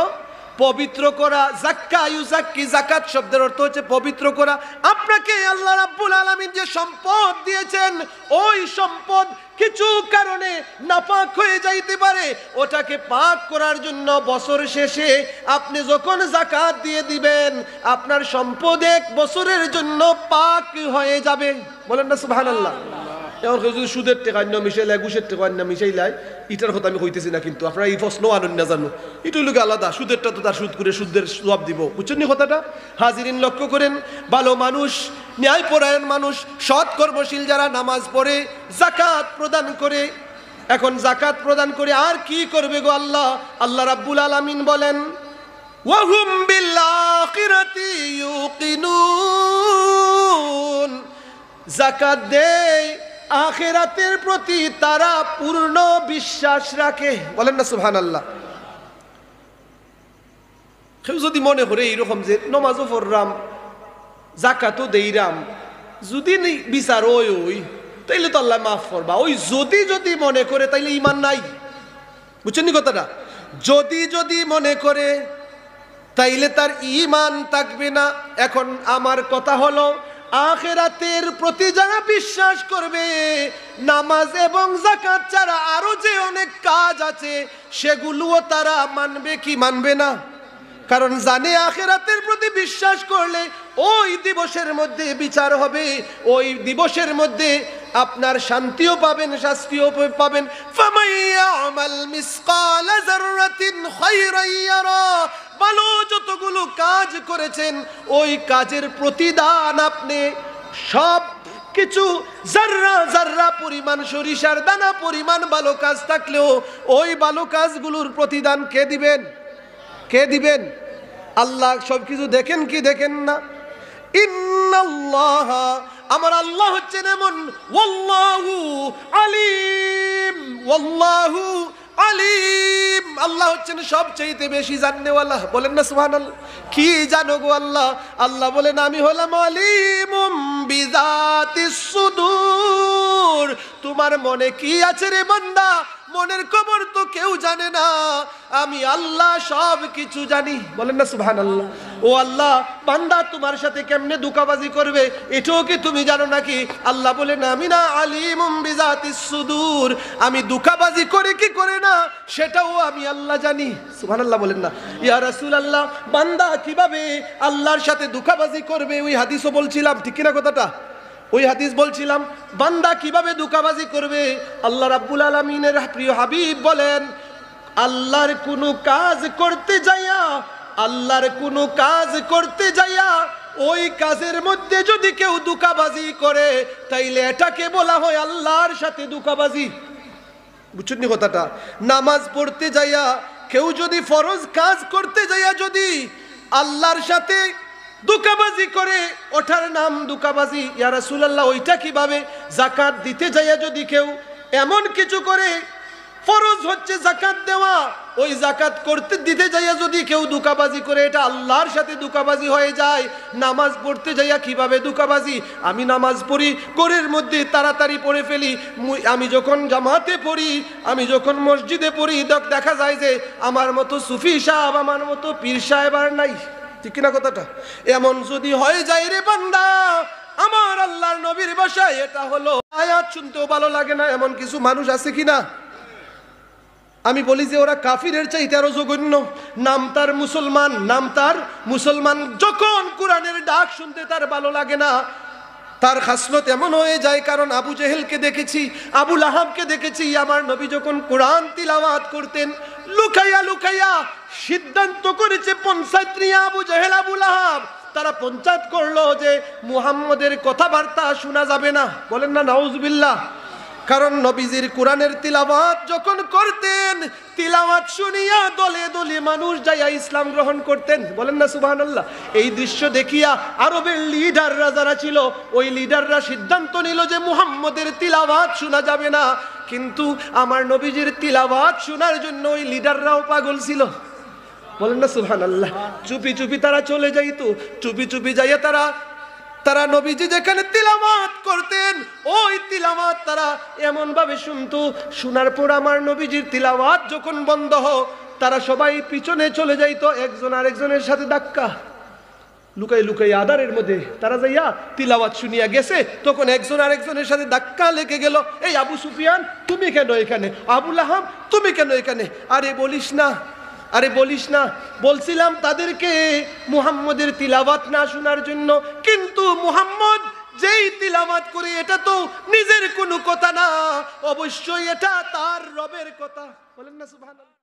পবিত্র করা। যাক্কা ইউযাক্কি, জাকাত শব্দের অর্থ হচ্ছে পবিত্র করা। আপনাকে আল্লাহ রাব্বুল আলামিন যে সম্পদ দিয়েছেন, ওই সম্পদ কিছু কারণে নাপাক হয়ে যাইতে পারে। ওটাকে পাক করার জন্য বছর শেষে আপনি যখন জাকাত দিয়ে দিবেন, আপনার সম্পদ 1 বছরের জন্য পাক হয়ে যাবে। বলেন না সুবহানাল্লাহ। এখন কেউ যদি সুদের টেকা অন্য মিশাইলাই, ঘুষের টেকা অন্য মিশাইলাই, এটার কথা আমি কইতেছি না, কিন্তু আপনারা এই প্রশ্ন আনুন না জানো, এটা হইল আলাদা। সুদেরটা তো তার সুদ করে সুদের জবাব দিব, বুঝছেন নি কথাটা? হাজিরিন লক্ষ্য করেন, ভালো মানুষ, ন্যায়পরায়ণ মানুষ, সৎ কর্মশীল যারা নামাজ পড়ে, যাকাত প্রদান করে। এখন যাকাত প্রদান করে আর কি করবে গো আল্লাহ? আল্লাহ রাব্বুল আলামিন বলেন, ওয়াহুম বিল আখিরাতি ইউকিনুন, যাকাত দেয়, আখিরাতের প্রতি তারা পূর্ণ বিশ্বাস রাখে। বলেন না সুবহানাল্লাহ। কেউ যদি মনে করে এইরকম যে নমাজও পড়রাম, যাকাতও দেইরাম, যদি বিচার ওই তাইলে তো আল্লাহ মাফ করবা, ওই যদি মনে করে তাইলে ঈমান নাই, বুঝছেন নি কথাটা? যদি মনে করে তাইলে তার ঈমান থাকবে না। এখন আমার কথা হলো, আখিরাতের প্রতি যারা বিশ্বাস করবে, নামাজ এবং যাকাত ছাড়া আরো যে অনেক কাজ আছে সেগুলোও তারা মানবে কি মানবে না? কারণ জানে আখিরাতের প্রতি বিশ্বাস করলে ওই দিবসের মধ্যে বিচার হবে, ওই দিবসের মধ্যে আপনার শান্তিও পাবেন, শাস্তিও পাবেন। ফামাইয়ামাল মিসকালা যাররাতিন খায়রান ইয়ারা, ভালো যতগুলো কাজ করেছেন ওই কাজের প্রতিদান আপনি সব কিছু জাররা জাররা পরিমাণ, সরিষার দানা পরিমাণ ভালো কাজ থাকলেও ওই ভালো কাজগুলোর প্রতিদান কে দিবেন? কে দিবেন? আল্লাহ সবকিছু দেখেন কি দেখেন না? ইন্নাল্লাহ, আমার আল্লাহ হচ্ছেন এমন, ওয়াল্লাহু আলিম, ওয়াল্লাহু আলিম, আল্লাহ হচ্ছেন সবচেয়ে বেশি জাননেওয়ালা। বলেন না সুবহানাল্লাহ। কি জানো গো আল্লাহ? আল্লাহ বলেন, আমি হলাম আলিমুম বিযাতিস সুদূর, তোমার মনে কি আছে রে বান্দা, মনের খবর তো কেউ জানে না, আমি আল্লাহ সব কিছু জানি। বলেন না সুবহানাল্লাহ। ও আল্লাহ, বান্দা তোমার সাথে কেমনে ধোঁকাবাজি করবে এটাও কি তুমি জানো নাকি? আল্লাহ বলেন, আমি না আলিমুম বিযাতিস সুদূর, আমি ধোঁকাবাজি করে কি করে না সেটাও আমি আল্লাহ জানি। সুবহানাল্লাহ বলেন না। ইয়া রাসূলুল্লাহ, বান্দা কিভাবে আল্লাহর সাথে ধোঁকাবাজি করবে ওই হাদিসও বলছিলাম, ঠিক কিনা কথাটা? ওই হাদিস বলছিলাম, বান্দা কিভাবে ধোঁকাবাজি করবে। আল্লাহ রাব্বুল আলামিনের প্রিয় হাবিব বলেন, আল্লাহর কোনো কাজ করতে যাইয়া, আল্লাহর কোনো কাজ করতে যাইয়া ওই কাজের মধ্যে যদি কেউ ধোঁকাবাজি করে তাইলে এটাকে বলা হয় আল্লাহর সাথে ধোঁকাবাজি। বুঝছেন কথাটা? নামাজ পড়তে যাইয়া কেউ যদি ফরজ কাজ করতে যাইয়া যদি আল্লাহর সাথে ধোঁকাবাজি করে ওঠার নাম ধোঁকাবাজি। ইয়া রাসূলুল্লাহ, ওইটা কিভাবে? যাকাত দিতে যাইয়া যদি কেউ এমন কিছু করে, ফরজ হচ্ছে যাকাত দেওয়া, ওই যাকাত করতে দিতে যাইয়া যদি কেউ ধোঁকাবাজি করে, এটা আল্লাহর সাথে ধোঁকাবাজি হয়ে যায়। নামাজ পড়তে যাইয়া কিভাবে ধোঁকাবাজি? আমি নামাজ পড়ি, কোরের মধ্যে তাড়াতাড়ি পড়ে ফেলি, আমি যখন জামাতে পড়ি, আমি যখন মসজিদে পড়ি, দেখা যায় যে আমার মতো সুফি সাহেব, আমার মতো পীর সাহেব আর নাই, ঠিক কিনা কথাটা? এমন যদি হয়ে যায় রে বান্দা, আমার আল্লাহর নবীর ভাষায় এটা হলো আয়াত শুনতেও ভালো লাগে না, এমন কিছু মানুষ আছে কিনা? আমি বলি যে ওরা কাফিরের চাইতে আরো জঘন্য। নাম তার মুসলমান, যখন কোরআনের ডাক শুনতে তার ভালো লাগে না, তার খাসলত এমন হয়ে যায়। কারণ আবু জেহেলকে দেখেছি, আবু লাহাবকে দেখেছি, আমার নবী যখন কোরআন তিলাওয়াত করতেন লুকাইয়া লুকাইয়া সিদ্ধান্ত করেছে পঞ্চায়েত নিয়ে আবু জেহেল আবু লাহাব তারা পঞ্চায়েত করলো যে মুহাম্মদের কথাবার্তা শোনা যাবে না। বলেন না নাউজুবিল্লাহ। কারণ নবীজির কোরআনের তিলাওয়াত যখন করতেন, তিলাওয়াত শুনিয়া দলে দলে মানুষ যাইয়া ইসলাম গ্রহণ করতেন। বলেন না সুবহানাল্লাহ। এই দৃশ্য দেখিয়া আরবের লিডাররা যারা ছিল, ওই লিডাররা সিদ্ধান্ত নিল যে মুহাম্মদের তিলাওয়াত শোনা যাবে না। কিন্তু আমার নবীজির তিলাওয়াত শোনার জন্য ওই লিডাররাও পাগল ছিল। বলেন না সুবহানাল্লাহ। চুপি চুপি তারা চলে যাইতো, চুপি চুপি যাইয়া তারা নবীজি যেখানে তিলাওয়াত করতেন ওই তিলাওয়াত তারা এমন ভাবে শুনতো, শোনার পর আমার নবীজির তিলাওয়াত যখন বন্ধ তারা সবাই পিছনে চলে যাইতো, একজন আরেকজনের সাথে ধাক্কা, লুকাই লুকাই আদারের মধ্যে তারা যাইয়া তিলাওয়াত শুনিয়া গেছে, তখন একজন আরেকজনের সাথে ধাক্কা লেগে গেল। এই আবু সুফিয়ান তুমি কেন এখানে? আবু লাহাব তুমি কেন এখানে? আরে বলিস না, বলছিলাম তাদেরকে মুহাম্মদের তিলাওয়াত না শোনার জন্য, কিন্তু মুহাম্মদ যেই তিলাওয়াত করে এটা তো নিজের কোনো কথা না, অবশ্যই এটা তার রবের কথা। বলেন না সুবহানাল্লাহ।